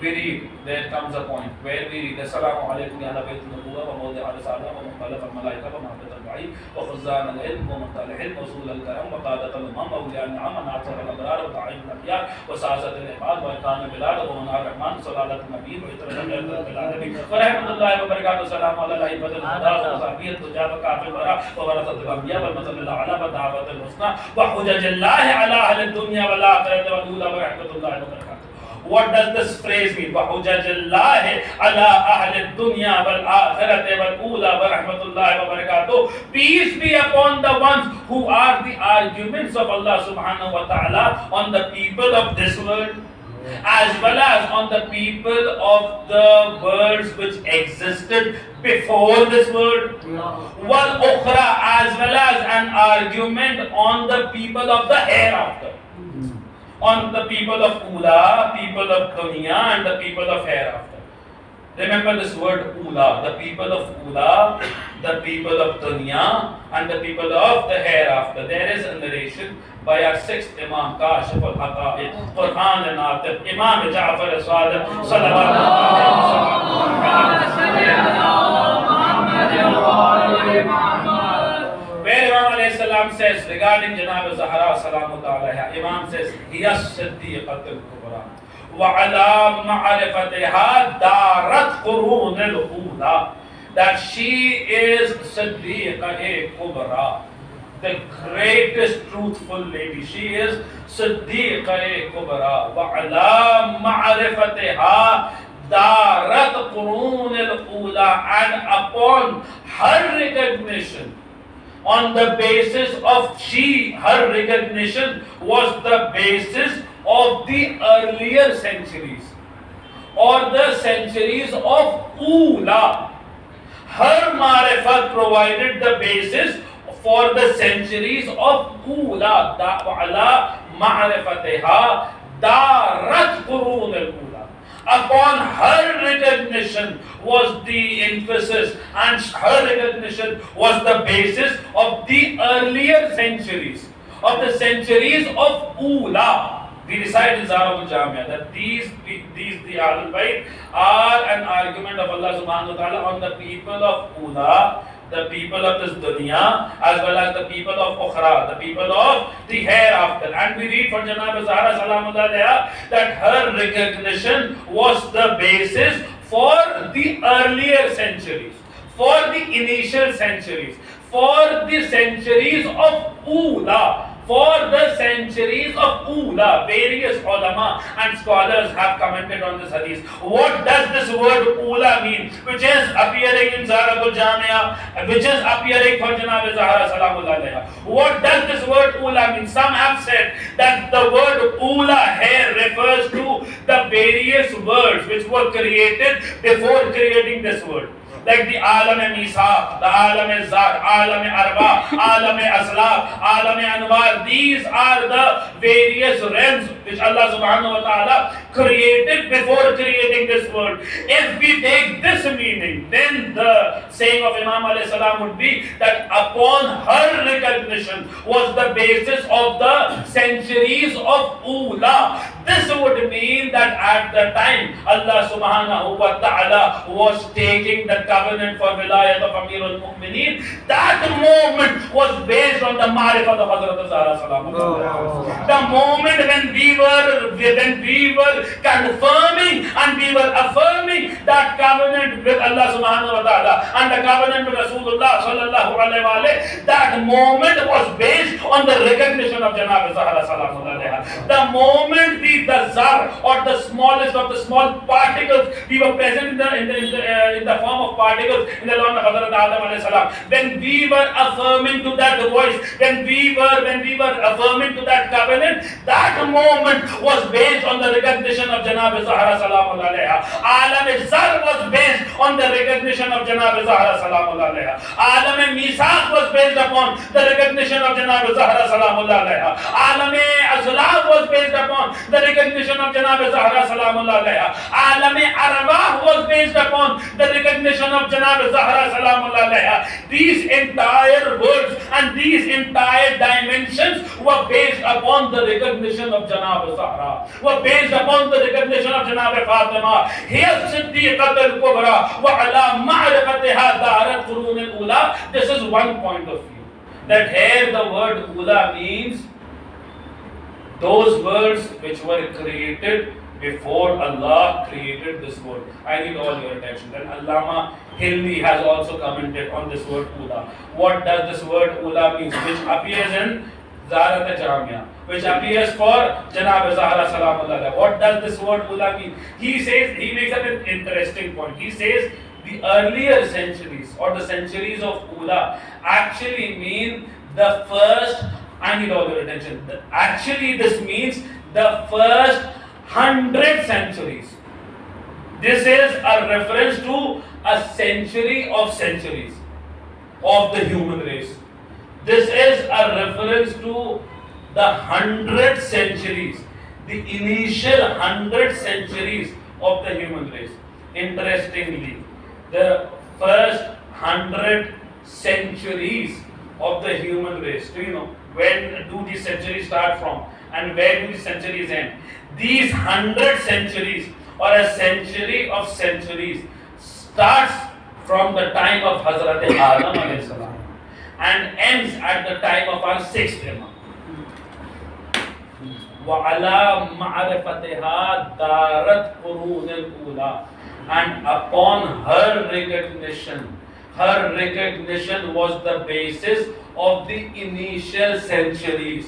we read, there comes a point where we read, Assalamu alaikum ya Nabi al-Nubuwa wa mawdi al-Salam wa mukhalaf al-Malaika wa mahfad al-Ba'i wa khuzan al-ilm wa muqtal al-ilm wa usul al-karam wa qadat al-umam wa awliya al-ni'am wa na'atar al-abrar wa ta'im al-abiyar wa sa'asat al-ibad wa ikan al-bilad wa manar rahman salalat al-nabi wa itarajam al-biladabi wa rahmatullahi wa barakatuh salamu ala al-a'ibat al-huda wa sahbiyyat tujab wa kafil wara wa warasat al-anbiya wal masal al-a'la wa da'wat al-husna wa hujaj Allah ala ahli al-dunya wal akhirati wal ula wa rahmatullahi wa barakatuh. What does this phrase mean? وَحُجَجِ اللَّهِ عَلَىٰ أَهْلِ الدُّنْيَا وَالْآخِرَةِ وَالْأُولَىٰ وَرَحْمَةُ اللَّهِ وَبَرَكَاتُهُ. Peace be upon the ones who are the arguments of Allah subhanahu wa ta'ala on the people of this world, as well as on the people of the worlds which existed before this world. وَالْأُخْرَى, as well as an argument on the people of the hereafter. On the people of Ula, people of Dunya, and the people of hereafter. Remember this word Ula, the people of Ula, the people of Dunya, and the people of the hereafter. There is a narration by our sixth Imam, Kashif al-Haqa'iq, Quran and Atif, Imam Ja'far al-Sadiq, sallallahu alayhi wa sallam. Where Imam alayhi salam says regarding Janab Zahra salamu alayha, Imam says, Hiya Siddiqatul Kubra wa ala ma'rifatiha darat qurun al-ula, that she is Siddiqa Kubra, the greatest truthful lady. She is Siddiqa Kubra wa ala ma'rifatiha darat qurun al-ula, and upon her recognition, on the basis of her recognition was the basis of the earlier centuries or the centuries of Ula. Her marifat provided the basis for the centuries of Ula. Ala ma'rifatiha darat qurun al-ula. Upon her recognition was the emphasis, and her recognition was the basis of the earlier centuries, of the centuries of Ula. We recite in Ziyaratul Jamia that these the Ahlul Bayt are an argument of Allah subhanahu wa ta'ala on the people of Ula, the people of this dunya, as well as the people of Ukhra, the people of the hereafter. And we read from Janab Zahra salamullah alayha that her recognition was the basis for the earlier centuries, for the initial centuries, for the centuries of Ula. For the centuries of Ula, various ulama and scholars have commented on this hadith. What does this word Ula mean? Which is appearing in Ziyaratul Jamia, which is appearing for Janab Zahra salamullah alayha. What does this word Ula mean? Some have said that the word Ula here refers to the various words which were created before creating this world. Like the Alam Misa, the Alam Zat, Alam Arba, Alam Aslab, Alam Anwar. These are the various realms which Allah subhanahu wa ta'ala created before creating this world. If we take this meaning, then the saying of Imam alayhi salam would be that upon her recognition was the basis of the centuries of Ula. This would mean that at the time Allah subhanahu wa ta'ala was taking the covenant for wilayat of Amir al-Mu'mineen, that moment was based on the marifat of Hazrat Zahra salam. The moment when we were confirming and we were affirming that covenant with Allah subhanahu wa ta'ala and the covenant with Rasulullah sallallahu alayhi wa alayhi, that moment was based on the recognition of Janab Zahra salam. The moment the zar or the smallest of the small particles we were present in the form of of particles in the lawn of Hazrat Adam alayhi salam. When we were affirming to that voice, when we were affirming to that covenant, that moment was based on the recognition of Janab Zahra Salamullah alayha. Alam-e-Zar was based on the recognition of Janab Zahra Salamullah alayha. Alam-e-Misaq was based upon the recognition of Janab Zahra Salamullah alayha. Alam-e-Azlab was based upon the recognition of Janab Zahra Salamullah alayha. Alam-e-Arwah was based upon the recognition of Janab Zahra Salamullah alayha. These entire words and these entire dimensions were based upon the recognition of Janab Zahra, were based upon the recognition of Janab Fatima. Here Siddiqat al-Kubra wa ala ma'rifatiha darat qurun al-ula. This is one point of view. That here the word ula means those words which were created before Allah created this word. I need all your attention. Then Allama Hilmi has also commented on this word ula. What does this word ula mean? Which appears in Zarat Jamia, which appears for Janab Zahra Salamullah. What does this word ula mean? He makes up an interesting point. He says the earlier centuries or the centuries of ula actually mean the first. I need all your attention. Actually, this means the first 100 centuries. This is a reference to a century of centuries of the human race. This is a reference to the 100 centuries, the initial 100 centuries of the human race. Interestingly, the first 100 centuries of the human race. Do you know when do these centuries start from and where do these centuries end? These 100 centuries or a century of centuries starts from the time of Hazrat Adam alayhi salam and ends at the time of our sixth Imam. وَعَلَى مَعْرِفَتِهَا دَارَتْ قُرُونِ الْأُولَى. And upon her recognition was the basis of the initial centuries.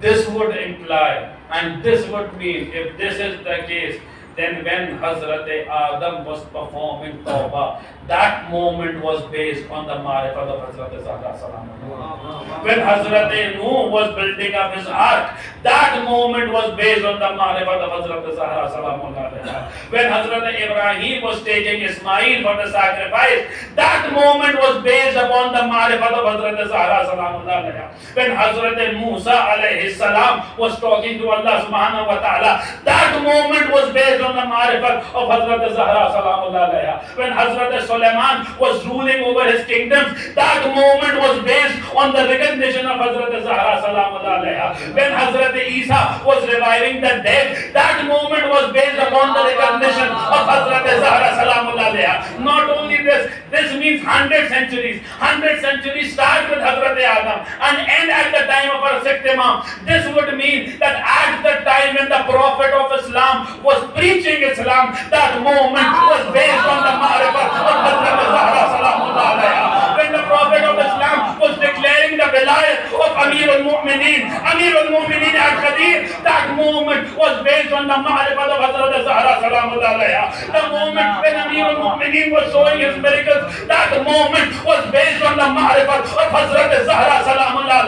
This would imply and this would mean, if this is the case, then when Hazrat Adam was performing Tawbah, that moment was based on the Marifat of Hazrat Zahra Salamullah. When Hazrat Nuh was building up his ark, that moment was based on the Marifat of Hazrat Zahra Salamullah. When Hazrat Ibrahim was taking Ismail for the sacrifice, that moment was based upon the Marifat of Hazrat Zahra Salamullah. When Hazrat Musa alayhi salam was talking to Allah subhanahu wa ta'ala, that moment was based on the Marifat of Hazrat Zahra Salamullah. When Hazrat Sulaiman was ruling over his kingdoms, that moment was based on the recognition of Hazrat Zahra Salamullah. When Hazrat Isa was reviving the dead, that moment was based upon the recognition of Hazrat Zahra Salamullah. Not only this means 100 centuries. 100 centuries start with Hazrat Adam and end at the time of our sixth Imam. This would mean that at the time when the Prophet of Islam was preaching Islam, that moment was based on the Marifat of Hazrat Zahra Salamullah. When the Prophet of Islam was declaring the Vilayat of Amir al-Mu'mineen al-Qadir, that moment was based on the Marifat of Hazrat Zahra Salamullah. The moment when Amir al-Mu'mineen was showing his miracles, that moment was based on the Marifat of Hazrat Zahra Salamullah.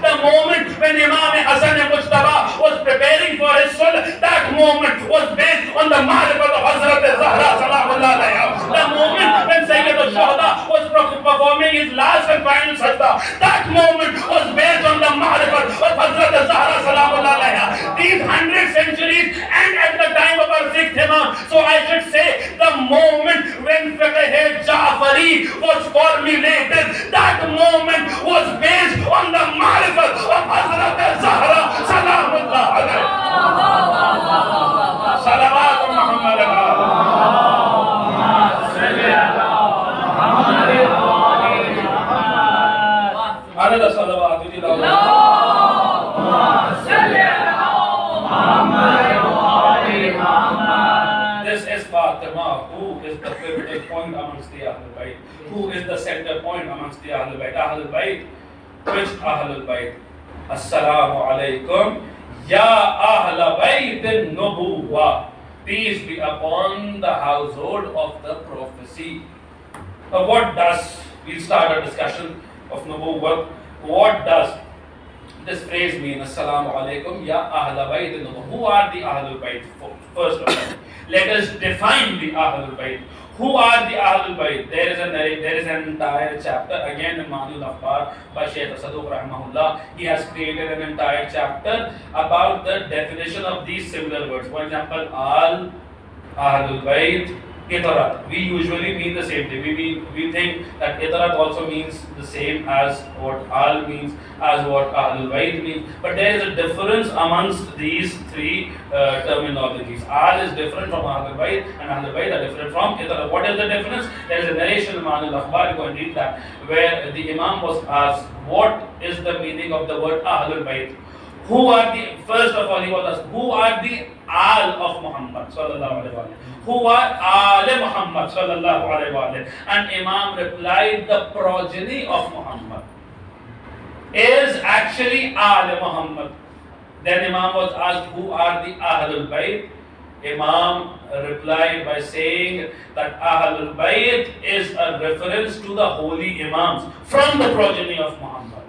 The moment when Imam Hasan Mujtaba was preparing for his sulh, that moment was based on the Marifat of Hazrat Zahra Salamullah. The moment when Sayyid al-Shuhada was performing his last and final sajda, that moment was based on the Marifat of Hazrat Zahra Salamullah. These 100 centuries and at the time of our sixth Imam. So I should say the moment when Fiqh Ja'fari was formulated, that moment was based on the Marifat of Hazrat Zahra Salamullah. Salawat Muhammad. Another salawat. This is Fatima, who is the pivotal point amongst the Ahlul Bayt, who is the center point amongst the Ahlul Bayt. Ahlul Bayt, which Ahlul Bayt? Assalamu alaikum, Ya Ahlul Bayt al-Nubuwwah. Peace be upon the household of the prophecy. What does, we'll start a discussion of Nubuwwat. What does this phrase mean? Assalamu alaikum ya Ahlul Bayt. Who are the Ahlul Bayt? First of all, let us define the Ahlul Bayt. Who are the Ahlul Bayt? There is an entire chapter, again in Manul Akhbar by Shaykh Saduq Rahimahullah. He has created an entire chapter about the definition of these similar words. For example, Ahlul Bayt, Itarat. We usually mean the same thing. We think that Itarat also means the same as what Al means, as what Ahlul Bayt means. But there is a difference amongst these three terminologies. Al is different from Ahlul Bayt, and Ahlul Bayt are different from Itarat. What is the difference? There is a narration in Manul Akhbar, go and read that, where the Imam was asked, what is the meaning of the word Ahlul Bayt? Who are the, first of all, he was asked, who are the Al of Muhammad sallallahu alaihi wasallam? Who are Al Muhammad sallallahu alaihi wasallam? And Imam replied, the progeny of Muhammad is actually Al Muhammad. Then Imam was asked, who are the Ahlul Bayt? Imam replied by saying that Ahlul Bayt is a reference to the holy Imams from the progeny of Muhammad.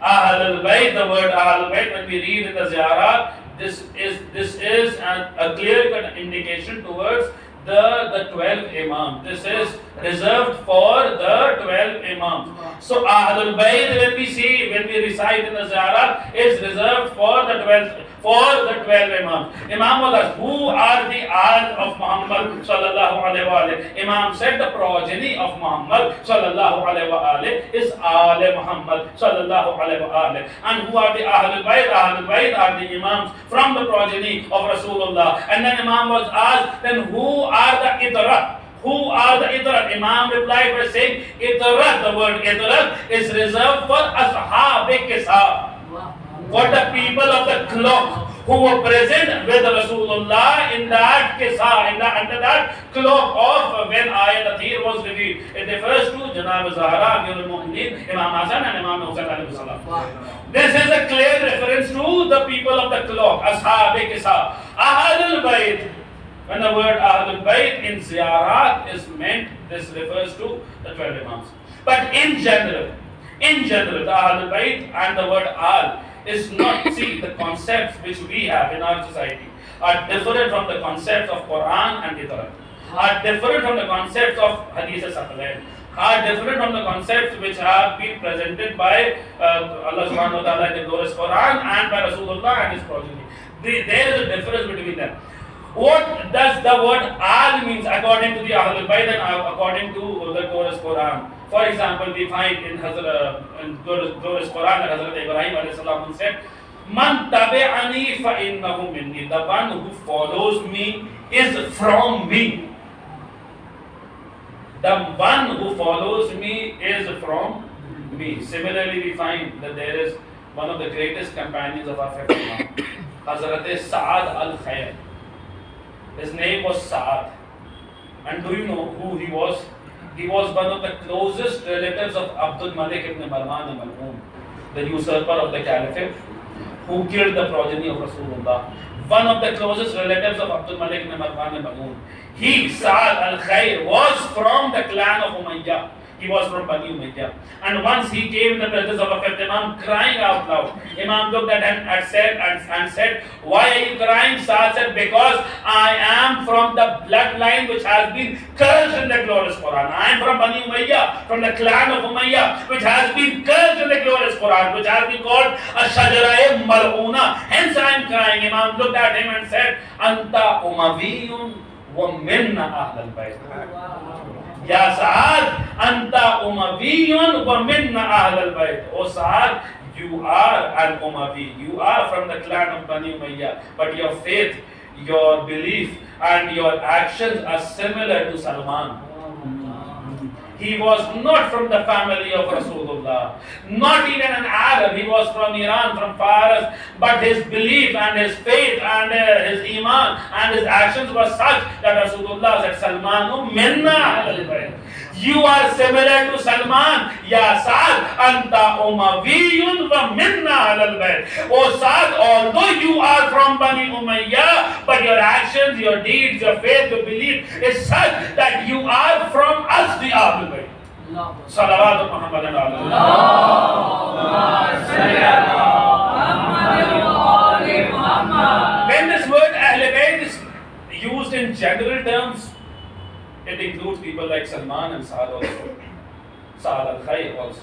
Ahlul Bayt, the word Ahlul Bayt, when we read in the Ziyarat, this is a clear-cut indication towards the 12 Imams. This is reserved for the 12 Imams. So Ahlul Bayt, when we recite in the Ziyarat, is reserved for the 12 Imams. Imam was asked, who are the Al of Muhammad sallallahu alaihi wasallam? Imam said, the progeny of Muhammad sallallahu alaihi wasallam is Al Muhammad sallallahu alaihi wasallam. And who are the Ahlul Bayt? Ahlul Bayt are the Imams from the progeny of Rasulullah. And then Imam was asked, then who are the Itarat? Who are the Itarat? Imam replied by saying, Itarat, the word Itarat is reserved for Ashab-e-Kisa, for the people of the cloak who were present with Rasulullah in that Kisa, under that cloak of when Ayat Athir was revealed. It refers to Janab Zahra, Amir al-Mu'mineen, Imam Hasan and Imam Hussain alayhi salam. This is a clear reference to the people of the cloak, Ashab-e-Kisa. Ahlul Bayt. When the word Ahlul Bayt in Ziyarat is meant, this refers to the 12 Imams. But in general, the Ahlul Bayt and the word Al is not, see, the concepts which we have in our society are different from the concepts of Quran and Itarat, are different from the concepts of Hadith al-Saqalain, are different from the concepts which have been presented by Allah subhanahu wa ta'ala in the glorious Quran and by Rasulullah and his progeny. There is a difference between them. What does the word Al means according to the Ahlul Bayt and according to the glorious Quran? For example, we find in glorious Quran that Hazrat Ibrahim alayhi salam said, Man tabi'ani fa innahu minni. The one who follows me is from me. The one who follows me is from me. Similarly, we find that there is one of the greatest companions of our faith, Hazrat Sa'ad al-Khair. His name was Sa'ad. And do you know who he was? He was one of the closest relatives of Abdul Malik ibn Marwan al-Mal'un, the usurper of the caliphate, who killed the progeny of Rasulullah. One of the closest relatives of Abdul Malik ibn Marwan al-Mal'un. He, Sa'ad al-Khair, was from the clan of Umayyah. He was from Bani Umayyah. And once he came in the presence of a fifth Imam crying out loud. Imam looked at him and said, why are you crying? Sa'ad said, because I am from the bloodline which has been cursed in the glorious Quran. I am from Bani Umayyah, from the clan of Umayyah, which has been cursed in the glorious Quran, which has been called a Shajarae Mal'una. Hence I am crying. Imam looked at him and said, Anta Umaviyun wa minna Ahlul Bayt. Ya Sa'ad, Anta Umaviyun wa minna Ahlul Bayt. O Sa'ad, you are an Umavi. You are from the clan of Bani Umayyah. But your faith, your belief, and your actions are similar to Salman. He was not from the family of Rasulullah, not even an Arab. He was from Iran, from Faras. But his belief and his faith and his iman and his actions were such that Rasulullah said, Salmanu minna ahlul bayt. You are similar to Salman. Ya Sa'ad, anta Umaviyun wa minna ahlul bayt. O Sa'ad, although you are from Bani Umayyah, but your actions, your deeds, your faith, your belief is such that you are from us, the Ahlul Salawat Muhammadan When this word Ahl Bayt is used in general terms, it includes people like Salman and Saad also. Saad al-Khayr also.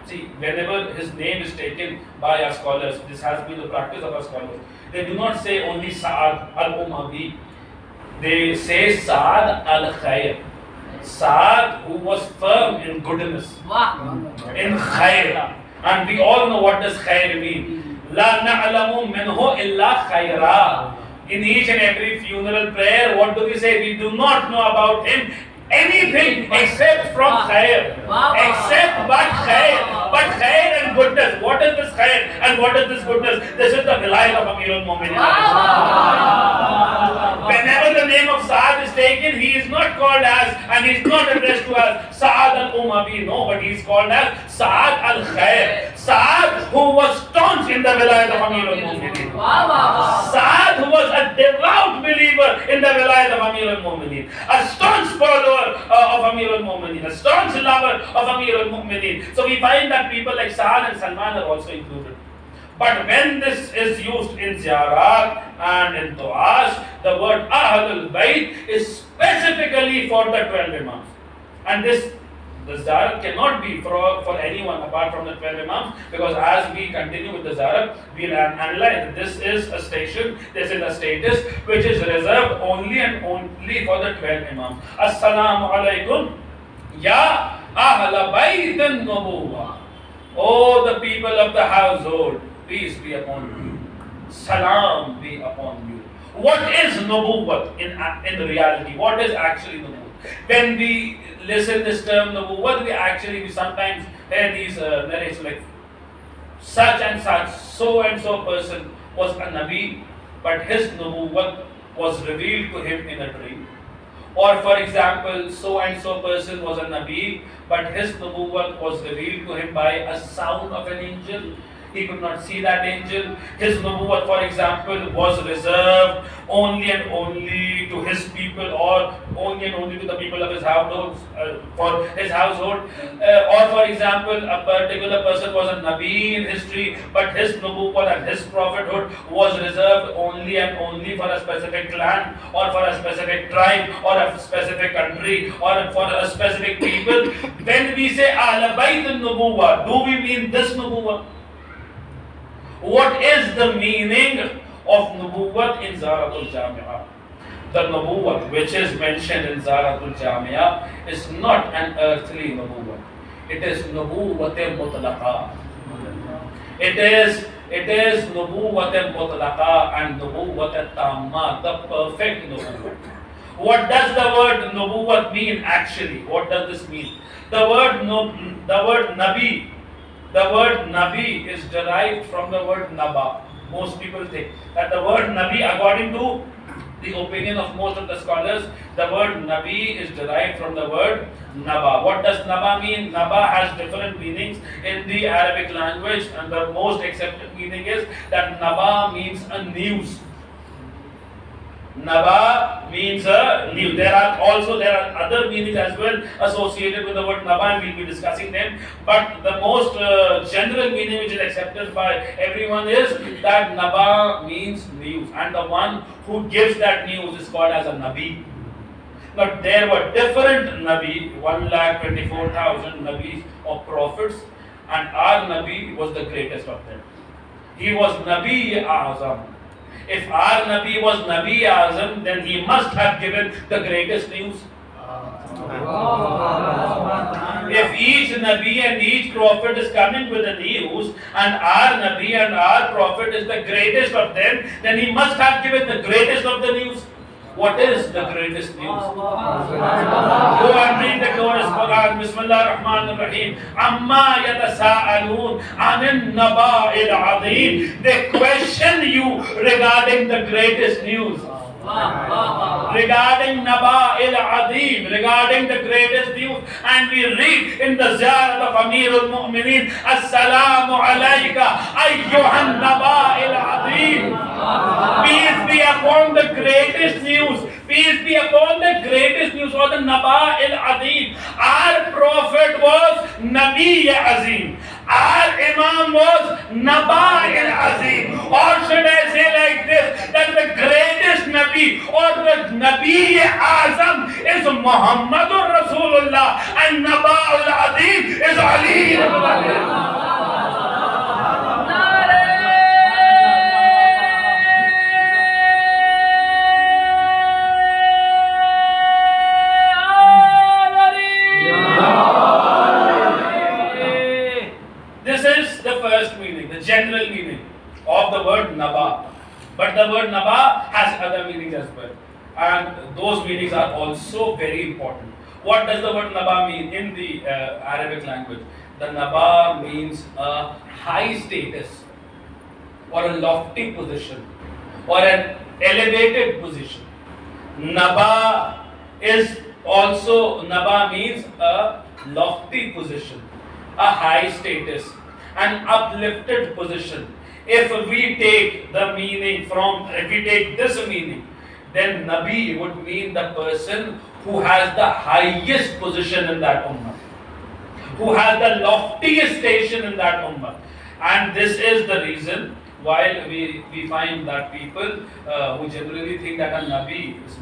See, whenever his name is taken by our scholars, this has been the practice of our scholars. They do not say only Saad al-Umawi. They say Saad al-Khayr. Saad who was firm in goodness, in Khayr. And we all know what does Khayr mean. La na'lamu minhu illa khayra. In each and every funeral prayer, what do we say? We do not know about him anything except from khair. Except but khair. But khair and goodness. What is this khair and what is this goodness? This is the wilayah of Amir al-Mu'minin. Whenever the name of Saad is taken, he is not called as, and he is not addressed to as Saad al-Umawi. No, but he is called as Saad al-Khair. Saad who was staunch in the wilayah of Amir al-Mu'minin. Saad who was a devout believer in the wilayah of Amir al-Mu'minin. A staunch follower of Amir al-Mu'minin. A staunch lover of Amir al-Mu'minin. So we find that people like Saad and Salman are also included. But when this is used in ziyarat and in du'as, the word Ahlul Bayt is specifically for the 12 Imams. And the ziyarat cannot be for anyone apart from the 12 Imams, because as we continue with the ziyarat, we will analyze this is a station, this is a status which is reserved only and only for the 12 Imams. Assalamu alaikum ya Ahl Bayt an-Nubuwwah. Oh, the people of the household, peace be upon you. Salam be upon you. What is nubuwwat in reality? What is actually nubuwwat? When we listen this term nubuwwat, we sometimes hear these narrations like such and so person was a nabi, but his nubuwwat was revealed to him in a dream. Or for example, so and so person was a nabi, but his nubuwwat was revealed to him by a sound of an angel. He could not see that angel. His nubuwwat, for example, was reserved only and only to his people, or only and only to the people of his household, for his household. Or for example, a particular person was a nabi in history, but his nubuwwat and his prophethood was reserved only and only for a specific clan, or for a specific tribe, or a specific country, or for a specific people. When we say Ahl Bayt an-Nubuwwah, do we mean this nubuwwah? What is the meaning of nubuwwat in Zaratul Jamia? The nubuwwat which is mentioned in Zaratul Jamia is not an earthly nubuwwat. It is nubuwwat mutlaqa. It is nubuwwat mutlaqa and nubuwwat tamma, the perfect nubuwwat. What does the word nubuwwat mean actually? What does this mean? The word nabi. The word nabi is derived from the word naba. Most people think that the word nabi, according to the opinion of most of the scholars, the word nabi is derived from the word naba. What does naba mean? Naba has different meanings in the Arabic language, and the most accepted meaning is that naba means a news. Naba means a news. There are other meanings as well associated with the word naba, and we'll be discussing them. But the most general meaning which is accepted by everyone is that naba means news, and the one who gives that news is called as a nabi. But there were different nabi, 1,24,000 nabis or prophets, and our nabi was the greatest of them. He was Nabi Azam. If our Nabi was Nabi Azam, then he must have given the greatest news. If each Nabi and each prophet is coming with the news, and our Nabi and our prophet is the greatest of them, then he must have given the greatest of the news. What is the greatest news? Go and read the glorious Quran. Bismillah ar-Rahman ar-Rahim. Amma yatasa'alun anin naba'il azim. They question you regarding the greatest news. Regarding Naba'il Azim, regarding the greatest news, and we read in the ziyarat of Amir al-Mu'minin, Assalamu alayka ayyuhan Naba'il Azim. Peace be upon the greatest news. Peace be upon the greatest news, or the Naba'il Azim. Our prophet was Nabi Azim. Our Imam was Naba Azim. Or should I say like this, that the greatest Nabi or the Nabi Azam is Muhammadur Rasulullah, and Naba Azim is Ali ibn Abi Talib. This is the first meaning, the general meaning of the word Naba. But the word Naba has other meanings as well. And those meanings are also very important. What does the word Naba mean in the Arabic language? The Naba means a high status or a lofty position or an elevated position. Naba means a lofty position, a high status, an uplifted position. If we take this meaning, then Nabi would mean the person who has the highest position in that ummah, who has the loftiest station in that ummah. And this is the reason why we find that people who generally think that a Nabi is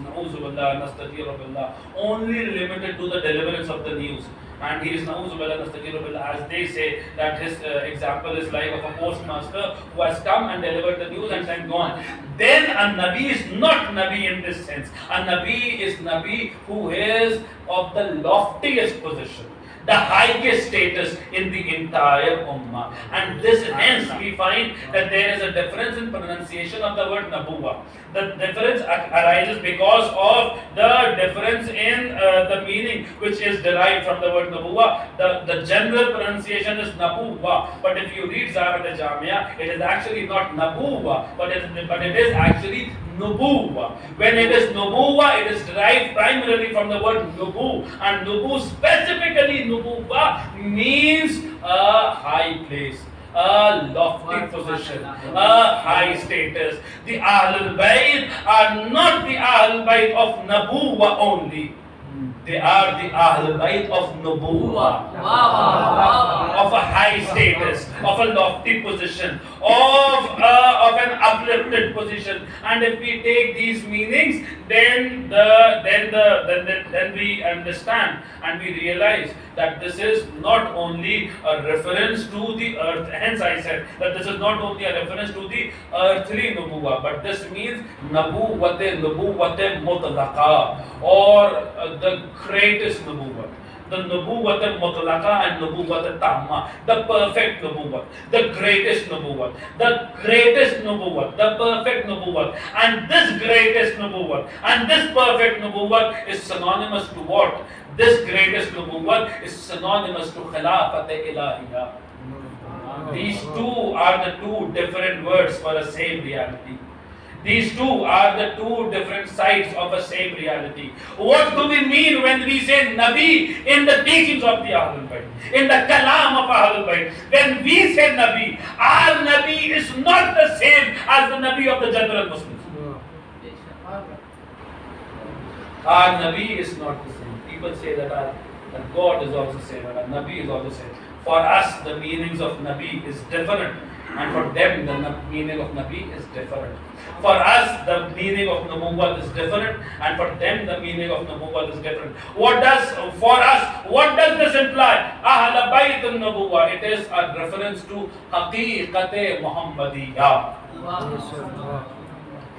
only limited to the deliverance of the news. And he is as they say that his example is like of a postmaster who has come and delivered the news and then gone. Then a Nabi is not Nabi in this sense. A Nabi is Nabi who is of the loftiest position, the highest status in the entire ummah. And this, hence we find that there is a difference in pronunciation of the word Nabuwa. The difference arises because of the difference in the meaning which is derived from the word Nabuwa. The general pronunciation is Nabuwa, but if you read Zarat al-Jamia, it is actually not Nabuwa, but it is actually Nubuwa. When it is Nubuwa, it is derived primarily from the word Nubu, and Nubu, specifically Nubuwa, means a high place, a lofty position, a high status. The Ahlul Bayt are not the Ahlul Bayt of Nabuwa only. They are the Ahlul Bayt of Nubuwa, of a high status, of a lofty position, of an uplifted position. And if we take these meanings, then we understand and we realize that this is not only a reference to the earth. Hence I said that this is not only a reference to the earthly Nubuwa, but this means Nubuwate Mutlaqa, or the greatest Nubuwa. The Nubuwat al-Mutlaqa and Nubuwat al-Tamma, the perfect Nubuwat, the greatest Nubuwat, the greatest Nubuwat, the perfect Nubuwat. And this greatest Nubuwat and this perfect Nubuwat is synonymous to what? This greatest Nubuwat is synonymous to Khilafat Ilahiyah. These two are the two different words for the same reality. These two are the two different sides of a same reality. What do we mean when we say Nabi in the teachings of the Ahlul Bayt, in the Kalam of Ahlul Bayt? When we say Nabi, our Nabi is not the same as the Nabi of the general Muslims. Our Nabi is not the same. People say that God is also the same, and our Nabi is also the same. For us, the meanings of Nabi is different, and for them, the meaning of Nabi is different. For us, the meaning of Nubuwwat is different, and for them, the meaning of Nubuwwat is different. What does this imply? Ahl Bayt al-Nubuwwah. It is a reference to Haqiqat Muhammadiyah.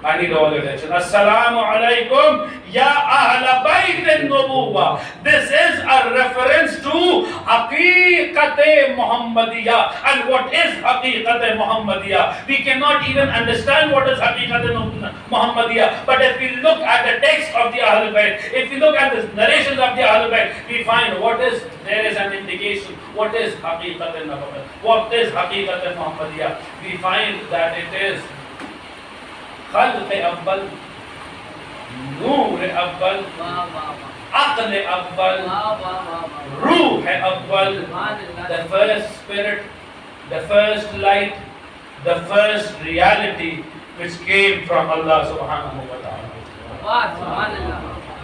I need all your attention. Assalamu alaikum, ya Ahl Bayt al-Nubuwwah. This is a reference to Haqiqat Muhammadiyah. And what is Haqiqat Muhammadiyah? We cannot even understand what is Haqiqat Muhammadiyah. But if we look at the text of the Ahlul Bayt, if we look at the narrations of the Ahlul Bayt, we find there is an indication. What is Haqiqat Muhammadiyah? What is Haqiqat Muhammadiyah? We find that it is خلق أول, نور أول, عقل أول, روح أول, the first spirit, the first light, the first reality which came from Allah subhanahu wa ta'ala.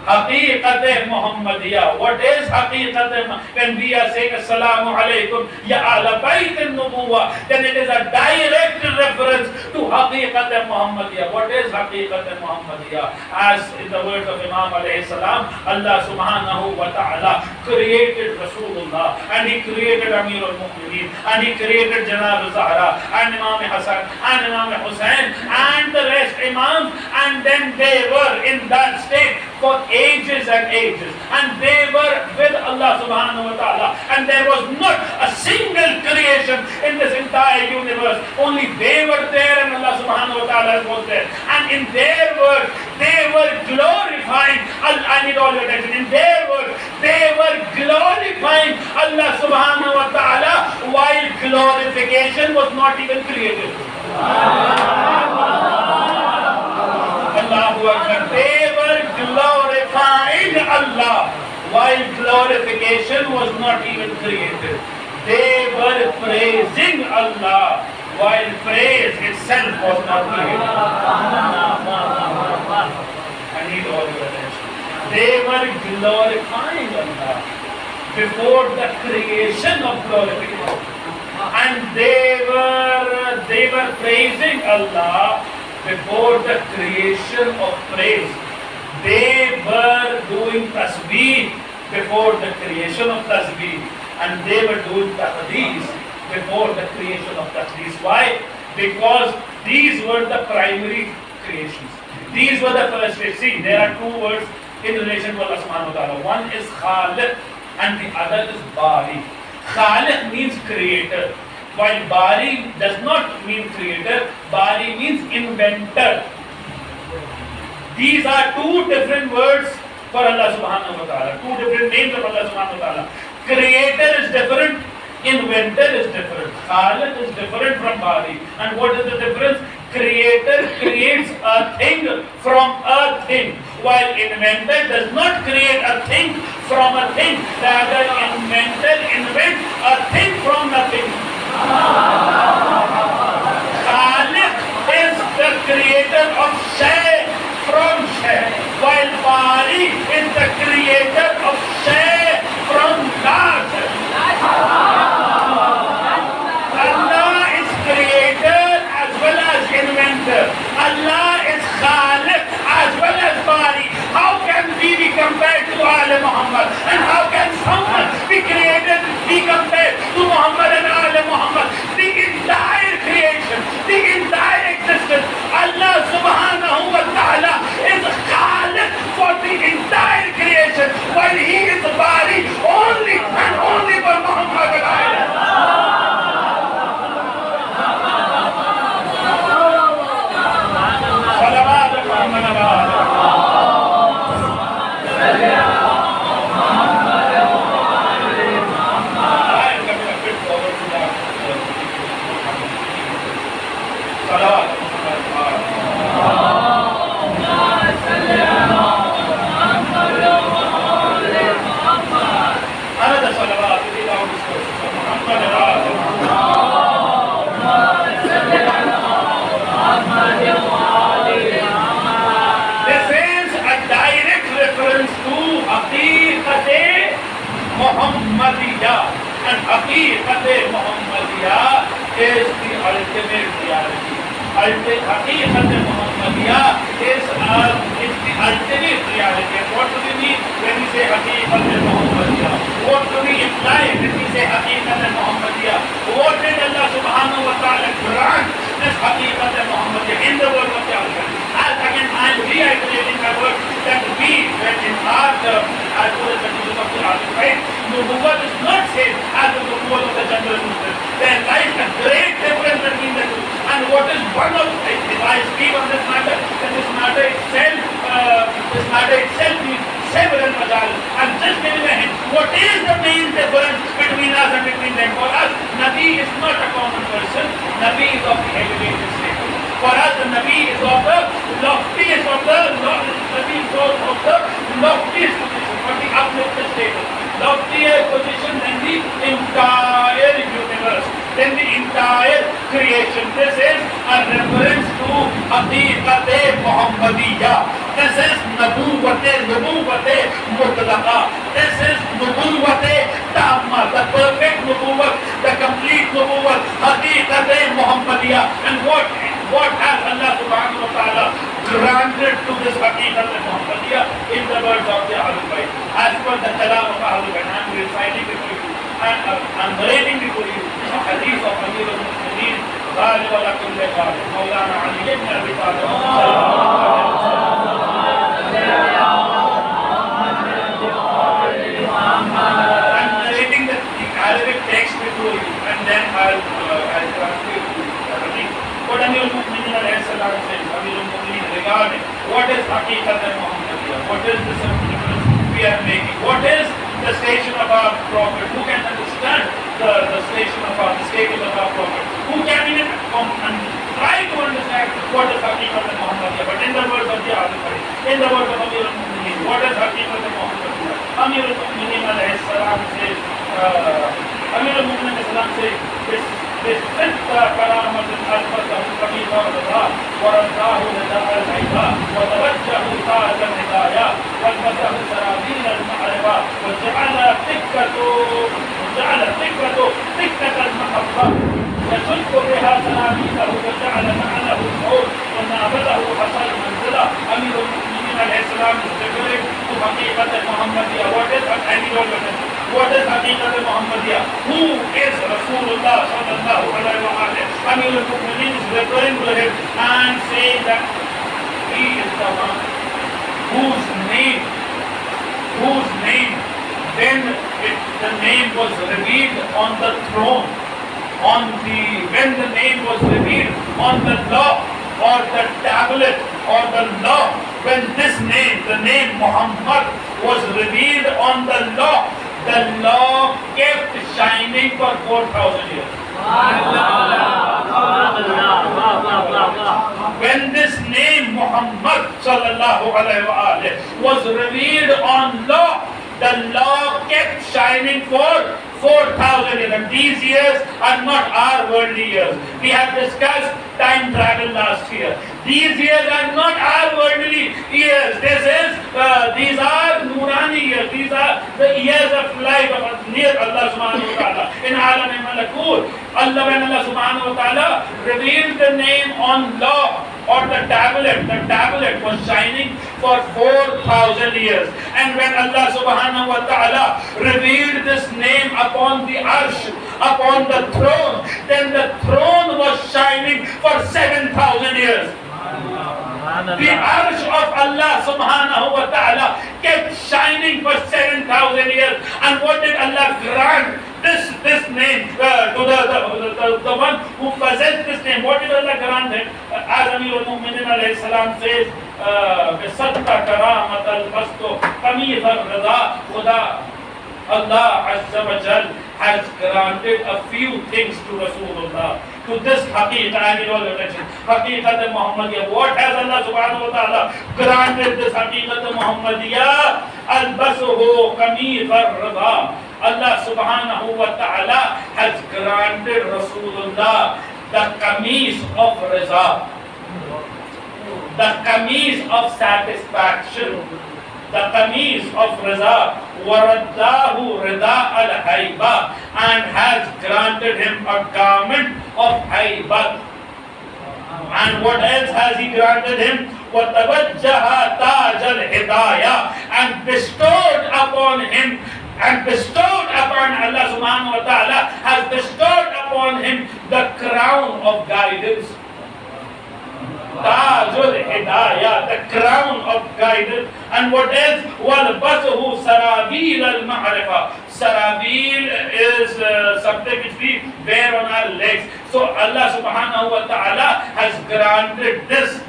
Haqiqat Muhammadiyah. What is Haqiqat? When we are saying Assalamu alaikum Ya Ahla Bayt al-Nubuwah, then it is a direct reference to Haqiqat Muhammadiyah. What is Haqiqat Muhammadiyah? As in the words of Imam alayhi salam, Allah subhanahu wa ta'ala created Rasulullah, and He created Amir al-Mu'mineen, and He created Janab al-Zahra, and Imam Hassan, and Imam Hussain, and the rest Imams, and then they were in that state for ages and ages, and they were with Allah subhanahu wa ta'ala, and there was not a single creation in this entire universe, only they were there and Allah subhanahu wa ta'ala was there, and in their words they were glorifying I need all your attention. In their words they were glorifying Allah subhanahu wa ta'ala, while glorification was not even created. Allahu Akbar. They were glorifying Allah while glorification was not even created. They were praising Allah while praise itself was not created. I need all your attention. They were glorifying Allah before the creation of glorification, and they were praising Allah before the creation of praise. They were doing tasbih before the creation of tasbih, and they were doing tahdis before the creation of tahdis. Why? Because these were the primary creations. These were the first. See, there are two words in relation to Allah subhanahu wa ta'ala. One is Khaliq and the other is Bari. Khaliq means creator, while Bari does not mean creator. Bari means inventor. These are two different words for Allah subhanahu wa ta'ala, two different names of Allah subhanahu wa ta'ala. Creator is different, inventor is different. Khaliq is different from Bari. And what is the difference? Creator creates a thing from a thing, while inventor does not create a thing from a thing. Rather, inventor invents a thing from nothing. Khaliq is the creator of Shay from Shay, while Bari is the creator of Shay from large. Allah is creator as well as inventor. Allah is Khaliq as well as Bari. How can we be compared to Al Muhammad? And how can someone be created, be compared to Muhammad and Al Muhammad? The entire creation, the entire existence, Allah subhanahu wa ta'ala is Khaliq for the entire creation, while He is Bari only and only for Muhammad and Al. Muhammadiyah, and Haqiqat Muhammadiyah is the ultimate reality. Haqiqat Muhammadiyah is the ultimate reality. And what do we mean when we say Haqiqat Muhammadiyah? What do we imply when we say Haqiqat Muhammadiyah? What did Allah subhanahu wa ta'ala grant this Haqiqat Muhammadiyah in the word of the Al-Quran? Again, I am reiterating my word that we, when in our terms, as well as the Muslim of the Al-Quran, Nubuwwat is not same as the Nubuwwat of the general Muslim. There lies a great difference between the two. And what is one of the, if I speak on this matter, then this matter itself needs several majalis. I'm just giving a hint. What is the main difference between us and between them? For us, Nabi is not a common person. Nabi is of the elevated status. For us, the Nabi is of the loftiest position, of the uplifted status. Loftier position than the entire universe, than the entire creation. This is a reference to Haqiqat Muhammadiyah. This is nubuwwate mutlaqa. This is nubuwwate tamma, the perfect nubuwwat, the complete nubuwwat, haqiqat Muhammadiyah. And what has Allah subhanahu wa ta'ala granted to this haqiqat Muhammadiyah in the words of the Ahlul Bayt? As per the kalam of Ahlul Bayt, I am reciting before you, and I am narrating before you a hadith of Amir al-Mu'mineen, غالب على كل غالب, مولانا علي ibn Abi Talib. I'm narrating the Arabic text before you, and then I'll translate to you. What Amir al-Mu'mineen alayhi salam says, Amir al-Mu'mineen regarding what is haqiqat al-Muhammadiyah, what is the significance we are making, what is the station of our Prophet, who can understand the station of our, the status of our Prophet, who can even try to understand what is haqiqat al-Muhammadiyah. But in the words of the Ahlul Bayt, in the words of Amir al-Mu'mineen, what is haqiqat al-Muhammadiyah? Amir al-Mu'mineen alayhi salam says, Amir al-Mu'mineen alayhi salam says, بِالْفِتَّ كَرَامَةٍ أَلْفَتَهُ قَمِيصَ الرِّضَى وَرَدَّاهُ رِدَاءَ الْهَيْبَةِ وَتَوَجَّهُ تَاجَ الْهِدَايَةِ وَالْبَسَهُ سَرَابِيلَ الْمَعْرِفَةِ وَجَعَلَ تِكَّةَ الْمَحَبَّةِ يشد بها سنابيله وجعل معنه الصوت ونابله حصل المنزله. امير المؤمنين عليه السلام is referring to haqiqat al-Muhammadiyah. What is haqiqat al-Muhammadiyah? Who is Rasulullah sallallahu alaihi wa sallam? Amir al-Mu'mineen is referring to him and saying that he is the one whose name when the name was revealed on the throne, when the name was revealed on the law or the tablet or the law, when this name, the name Muhammad, was revealed on the law kept shining for 4,000 years. When this name Muhammad sallallahu alaihi wasallam was revealed on law, the law kept shining for 4,000 years. And these years are not our worldly years. We have discussed time travel last year. These years are not our worldly years. These are Nurani years. These are the years of life of near Allah subhanahu wa ta'ala. In Alam Malakut, when Allah subhanahu wa ta'ala revealed the name on law or the tablet was shining for 4,000 years. And when Allah subhanahu wa ta'ala revealed this name upon the arsh, upon the throne, then the throne was shining for 7,000 years. The arsh of Allah subhanahu wa ta'ala kept shining for 7,000 years. And what did Allah grant this name to the one who possessed this name? What did Allah grant him? As Amir al-Mu'mineen alayhi salam says, بِسَدْقَ كَرَامَةَ الْبَسْطُ قَمِيثَ الرِّضَى Khuda, Allah Azza wa Jal has granted a few things to Rasulullah, to this haqiqat, I will all mention, haqiqat al-Muhammadiyah. What has Allah subhanahu wa ta'ala granted this haqiqat al-Muhammadiyah? Al-Basuhu Qameez al-Rida. Allah subhanahu wa ta'ala has granted Rasulullah the qameez of Riza, the qameez of satisfaction, the qameez of Riza, waraddahu rida al-hayba, and has granted him a garment of haybat. And what else has he granted him? وَتَوَجَّهَ تَاجَ الْهِدَايَةِ, and bestowed upon him, and bestowed upon Allah subhanahu wa ta'ala, has bestowed upon him the crown of guidance. Tajul Hidayah, the crown of guidance. And what else? وَالْبَسُهُ سَرَابِيلَ الْمَعْرِفَةِ. Sarabil is something which we wear on our legs. So Allah subhanahu wa ta'ala has granted this,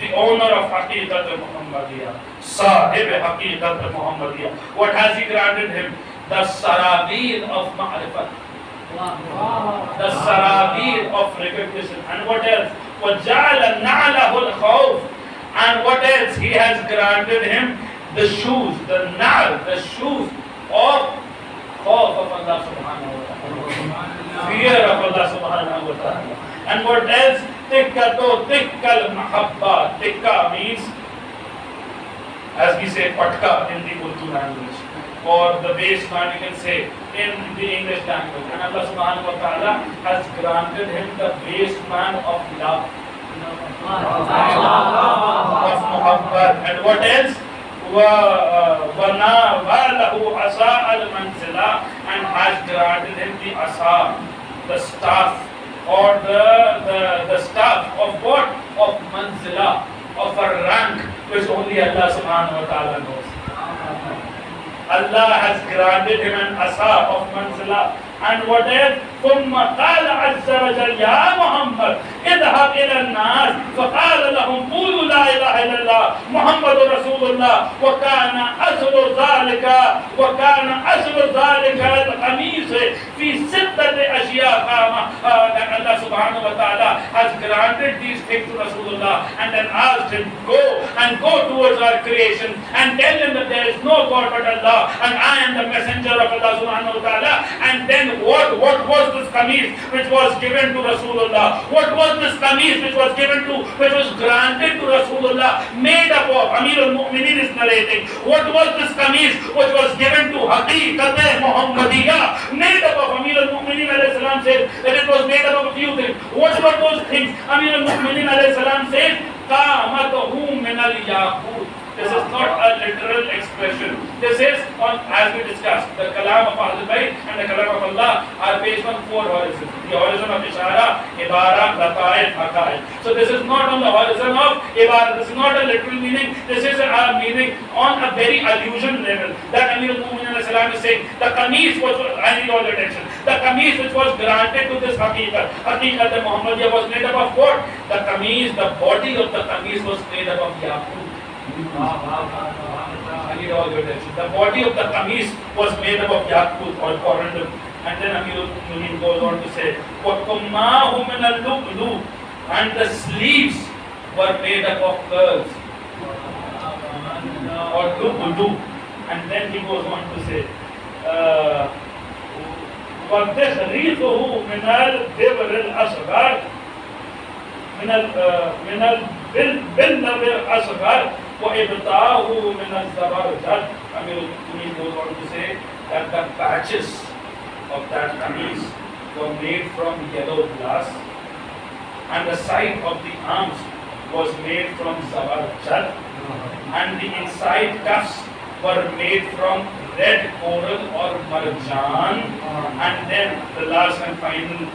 the owner of Haqiqat al-Muhammadiyah, Sahib Haqiqat al-Muhammadiyah. What has he granted him? The Sarabil of Ma'rifat, the Sarabil of recognition. And what else? وَجَعَلَ نَعْلَهُ الْخَوْفِ. And what else? He has granted him the shoes, the na'l, the shoes of khawf of Allah subhanahu wa ta'ala, fear of Allah subhanahu wa ta'ala. And what else? Tikkatu tikkal mahabba. Tikka means as we say patka in the Urdu language, or the waistband you can say in the English language. And Allah subhanahu wa ta'ala has granted him the waistband of love, of muhabbat. And what else? وَنَاوَلَهُ عَصَاءَ الْمَنْزِلَةِ, and has granted him the asa, the staff, or the staff of what? Of manzila, of a rank which only Allah subhanahu wa ta'ala knows. Allah has granted him an asa of manzila. And what else? ثم قال عز وجل يا محمد اذهب إلى الناس فقال لهم قولوا لا إله إلا الله محمد رسول الله وكان أصل ذلك القميص في ستة أشياء. That Allah subhanahu wa ta'ala has granted these things to Rasulullah and then asked him go towards our creation and tell him that there is no God but Allah and I am the messenger of Allah subhanahu wa ta'ala. And then what was this qameez which was given to Rasulullah? What was this qameez which was granted to Rasulullah, made up of? Amir al-Mu'mineen is narrating. What was this qameez which was given to Haqiqat Muhammadiyah, made up of? Amir al-Mu'mineen alayhi salam said that it was made up of a few things. What were those things? Amir al-Mu'mineen alayhi salam said qamatuhu min al-yaqut. This is not a literal expression. This is, as we discussed, the kalam of Ahlul Bayt and the kalam of Allah are based on four horizons. The horizon of Ishara, Ibara, Lataif, Haqaif. So this is not on the horizon of Ibara. This is not a literal meaning. This is a meaning on a very allusion level. That Amir al-Mu'mineen is saying, the qameez was, I need all attention, the qameez which was granted to this Haqiqat Muhammadiyah was made up of what? The qameez, the body of the qameez was made up of yaqut. I need all your attention. The body of the qameez was made up of yaqut or corundum. And then Amir al-Mu'mineen goes on to say, وَقُمَّاهُ مِنَ اللُّؤْلُؤِ, and the sleeves were made up of pearls or lu'lu. And then he goes on to say, وَتَخْرِيطُهُ مِنَ الْبِبْرِ الْأَصْغَرِ من البلب الأصغر وإبطاؤه من الزبرجد. Amir al-Mu'mineen goes on to say that the patches of that qameez were made from yellow glass, and the side of the arms was made from zabarjad, and the inside cuffs were made from red coral or marjan. And then the last and final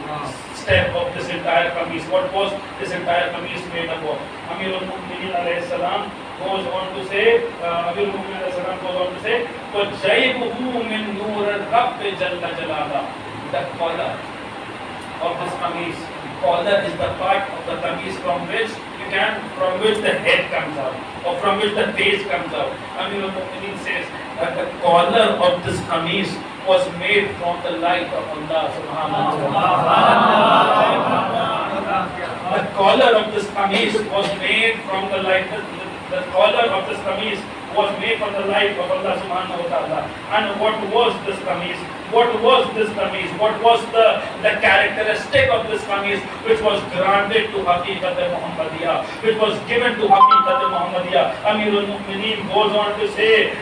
step of this entire qameez. What was this entire qameez made up of? Amir al-Mu'mineen alayhi salam goes on to say, وَجَيْبُهُ مِن نُورِ الرَّبِّ جَلَّ جَلَالَهُ. The collar of this qameez. Collar is the part of the qameez from which the head comes out, or from which the face comes out. Amir al-Mu'mineen says that the collar of this qameez was made from the light of Allah subhanahu wa ta'ala. The collar of this qameez was made from the light. The collar of this qameez was made from the light of Allah subhanahu wa ta'ala. And what was this qameez? What was this qameez? What was the characteristic of this qameez which was granted to Haqiqat Muhammadiyah, which was given to Haqiqat Muhammadiyah? Amir al-Mu'mineen goes on to say,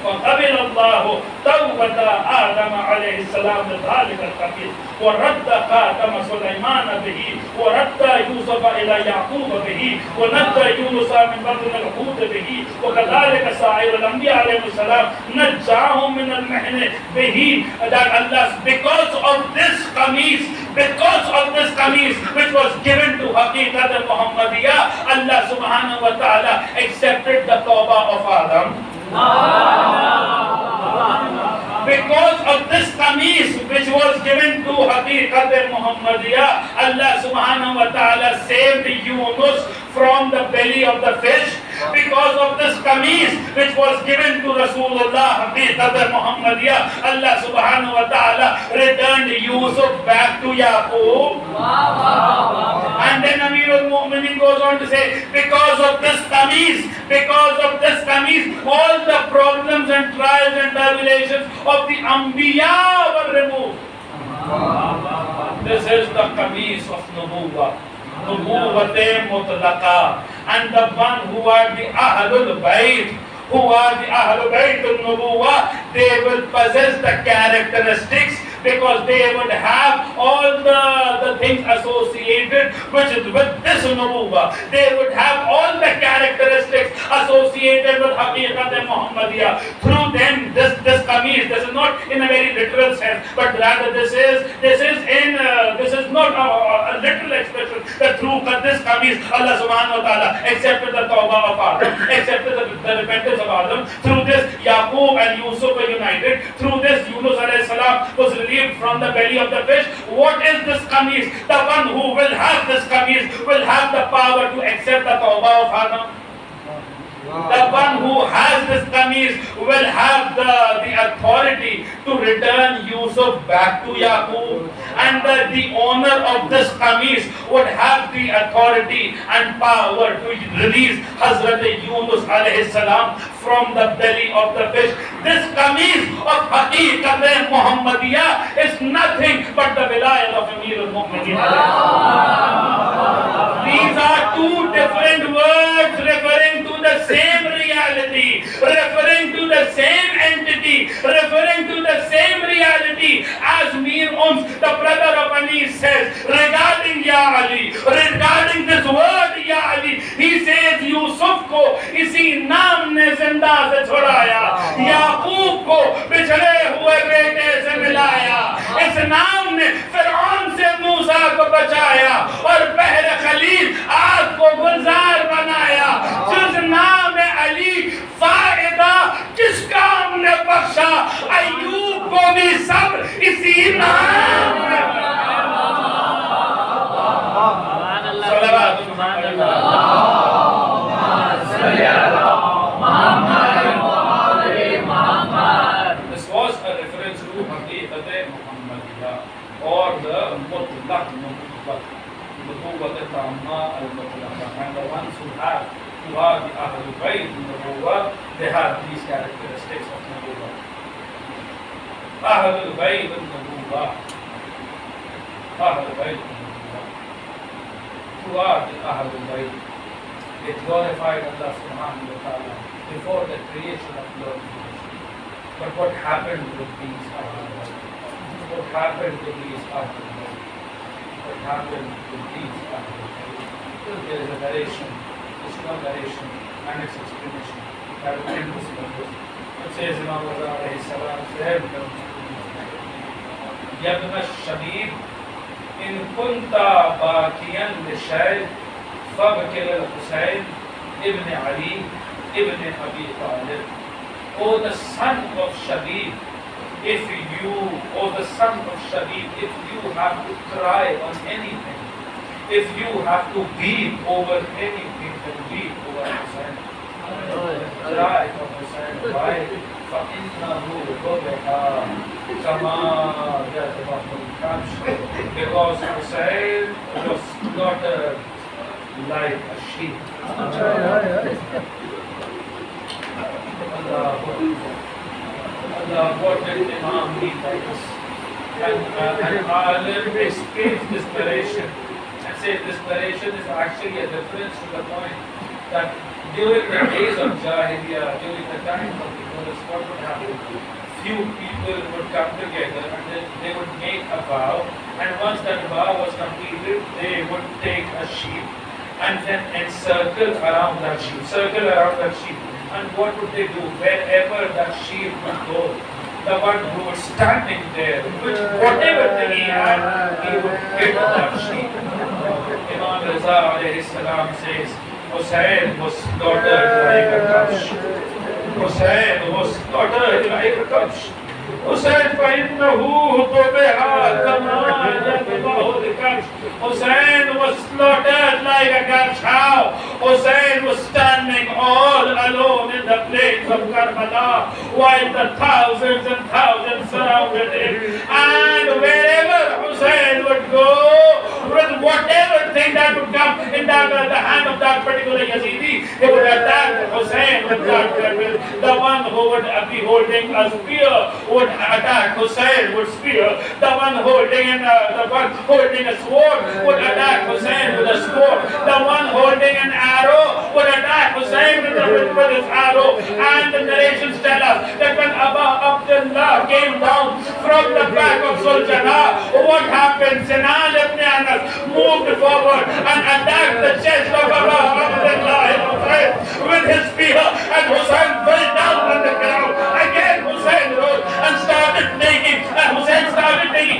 فَقَبِلَ اللَّهُ تَوْبَةَ آدَمَ عَلَيْهِ السَّلَامُ لِذَلِكَ الْقَمِيصِ وَرَدَّ خَاتَمَ سُلَيْمَانَ بِهِ وَرَدَّ يُوسُفَ إِلَى يَعْقُوبَ بِهِ وَنَجَّى يُونُسَ مِنْ بَطْنِ الْحُوتِ بِهِ وَكَذَلِكَ سَائِرُ الْأَنْبِيَاءِ عَلَيْهِمُ السَّلَامُ نَجَّاهُم مِنَ الْمِحْنِ بِهِ. That Allah, because of this qameez which was given to Haqiqat Muhammadiyah, Allah subhanahu wa ta'ala accepted the tawbah of Adam. Because of this qameez which was given to Haqiqat Muhammadiyah, Allah subhanahu wa ta'ala saved Yunus from the belly of the fish. Because of this qameez which was given to Rasulullah Haqiqat Muhammadiyah, Allah subhanahu wa ta'ala returned Yusuf back to Yaqub. And then Amir al-Mu'mineen goes on to say, because of this qameez, all the problems and trials and tribulations of the Anbiya were removed. This is the qameez of Nubuwwah. Nubuwwat mutlaqa. and the one who are the Ahlul Bayt, who are the Ahlul Bayt al-Nubuwwah, they will possess the characteristics, because they would have all the things associated with this nubuwwah. They would have all the characteristics associated with Haqiqat Muhammadiyah. Through them, this qameez, this is not in a very literal sense, but rather this is not a literal expression. That through this qameez, Allah subhanahu wa ta'ala accepted the tawbah of Adam, accepted the repentance of Adam. Through this, Yaqub and Yusuf were united. Through this, Yunus alayhi salam was relieved from the belly of the fish. What is this qameez? The one who will have this qameez will have the power to accept the tawbah of Adam. The one who has this qameez will have the authority to return Yusuf back to Yaqub. And the owner of this qameez would have the authority and power to release Hazrat Yunus alayhi salam from the belly of the fish. This qameez of Haqiqat Muhammadiyah is nothing but the wilayat of Amir al-Mu'mineen. These are two different words referring to the same reality, referring to the same entity, referring to the same reality. As Mir the brother of Ali, says regarding Ya Ali, regarding this word Ya Ali, he says Yusuf ko isi naam ne zinda se chhodaya, Yaqub ko bichhde hue bete se milaya. Is naam ne Fir'aun se Musa ko bachaya aur Bahr Khalil aag ko gulzar banaya. जिस नाम अली फायदा किस काम ने बख्शा, अय्यूब को भी सब इसी नाम में. This was a reference to Haqiqat Muhammadiyah or the Mutlaq Nubuwwah, Nubuwwat Tamma al-Mutlaq, and the ones who are the Ahlul Bayt Nubuwwah, they have these characteristics of Nubuwwah. Ahlul Bayt Nubuwwah, Ahlul Bayt Nubuwwah. Who are the Ahlul Bayt? They glorified Allah subhanahu wa ta'ala before the creation of glorification. But what happened with these Ahlul Bayt? What happened with these Ahlul Bayt? What happened with these Ahlul Bayt? There is a narration, this one narration and its explanation that will end this verse. It says Imam Azhar alayhi salam said, Yabna Shabib, in kunta baqiyan lishayd, fabkil al-Husayn, ibn Ali, ibn Abi Talib. O the son of Shabib, if you have to cry on anything, if you have to weep over anything, then weep over Hussain. Cry for Hussain. Why? فَإِنَّهُ ذُبِحَ كَمَا يَذْبَحُ الْكَبْشُ. Because Hussain was slaughtered like a sheep. Allah, what did Imam mean by this? And Alim escapes desperation and says desperation is actually a reference to the point that during the days of Jahiliyyah, during the time of the Prophet, what would happen? Few people would come together and then they would make a vow, and once that vow was completed, they would take a sheep and then encircle around that sheep, And what would they do? Wherever that sheep would go, the one who was standing there, with whatever thing he had, he would hit that sheep. Imam Raza alayhi salam says, Hussain was slaughtered like a kabsh. Hussain was slaughtered like a kabsh. Hussain فَإِنَّهُ ذُبِحَ كَمَا يَذْبَحُ الْكَبْشُ. Hussain was slaughtered like a kabsh. How? Hussain was standing all alone in the plains of Karbala while the thousands and thousands surrounded him. And wherever Hussain would go, with whatever other thing that would come in the hand of that particular Yazidi. He would attack Hussein with the one who would be holding a spear would attack Hussein with spear. The one holding a sword would attack Hussein with a sword. The one holding an arrow would attack Hussein with his arrow. And the narrations tell us that when Abu Abdullah came down from the back of Sultana, what happened? Sinan ibn Anas moved forward and attacked the chest of Abu Abdullah with his spear, and Hussein fell down on the ground. Again Hussein rose and started taking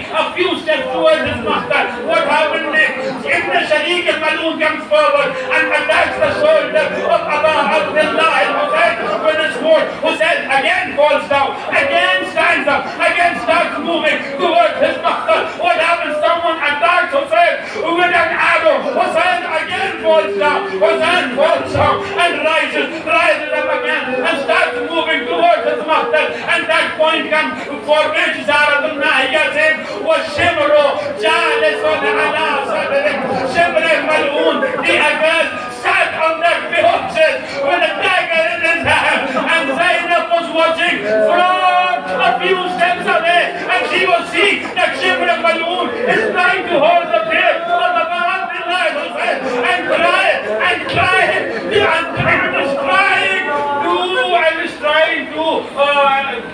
a few steps towards his master. What happened next? Ibn Sharik al-Malun comes forward and attacks the shoulder of Abu Abdullah al-Hussein with his sword. Hussein again falls down, again stands up, again starts moving towards his master. What happens? Someone attacks Hussein with an arrow. Hussein again falls down. Hussein falls down and rises up again and starts moving towards his master. And that point comes for which Zaratul Nahiya said was Shimro Jalisun ala sadrik Shimre Mal'un. The Agaz sat on that beholders with a dagger in his hand, and Zainab was watching from a few steps away, and she was seeing that Shimre Mal'un is trying to hold the beard of Abu Abdullah and crying and is trying to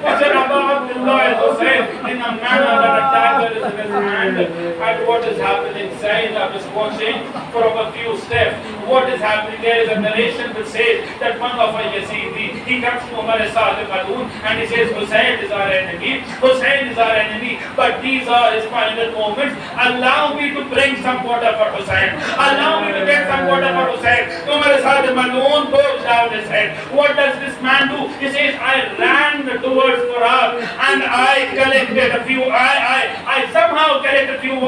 push Abu Abdullah al-Hussein in a manner that a dagger is in his hand. And what is happening? Zainab is watching from a few steps. What is happening? There is a narration that says that one of our Yazidi, he comes to Umar Sa'd al-Malun and he says, Hussein is our enemy. Hussein is our enemy. But these are his final moments. Allow me to bring some water for Hussein. Allow me to get some water for Hussein. Umar Sa'd al-Malun goes down his head. What does this man do? He says, I ran towards Quran and I collected a few, I somehow collected a few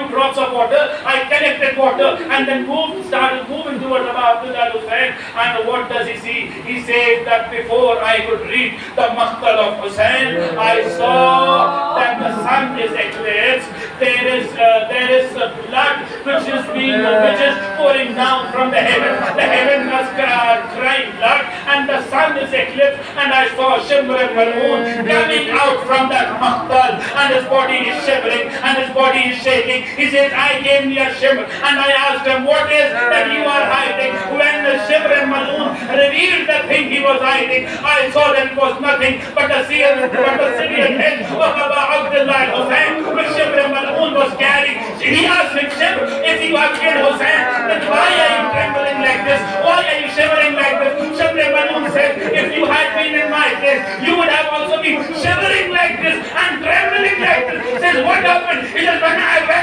drops of water. I collected water and then started moving towards Abu Abdullah al-Hussein. And what does he see? He says that before I could reach the maqtal of Hussein, I saw that the sun is eclipsed. There is blood which is pouring down from the heaven. The heaven was crying blood, and the sun is eclipsed. And I saw Shimr al-Mal'un coming out from that maqtal, and his body is shivering and his body is shaking. He says, I came near Shimr and I asked him, what is that you are hiding? When Shimr al-Mal'un revealed the thing he was hiding, I saw that it was nothing but the Syrian head of Abu Abdullah al-Hussein, which Shimr al-Mal'un was carrying. He asked him, Shimr, if you have killed Hussein, then why are you trembling like this? Why are you shivering like this? Shimr al-Mal'un said, if you had been in my place, you would have also been shivering like this and trembling like this. Says, what happened? He says, when I was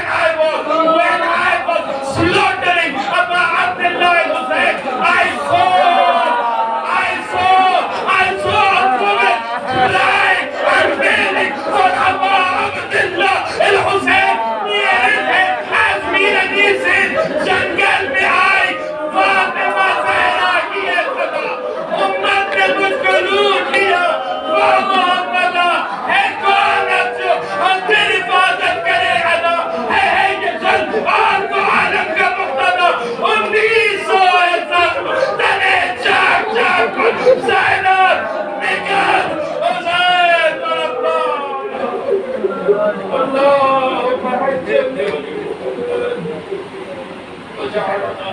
slaughtering Abu Abdullah al-Hussein, I saw a woman crying and wailing for Abu Abdullah al-Hussein near his head. As Meera Ji said, jungle mein aayi Fatima Zahra ki ye sada, ummat ne mujhko loot liya, wa Muhammada hai kaun jo hum teri hifazat kare ada, hai ye jal aur ko alam ka muqtada, 1961 tane chak Zainab nikal Hussein Allahumma hajjibni وجعلنا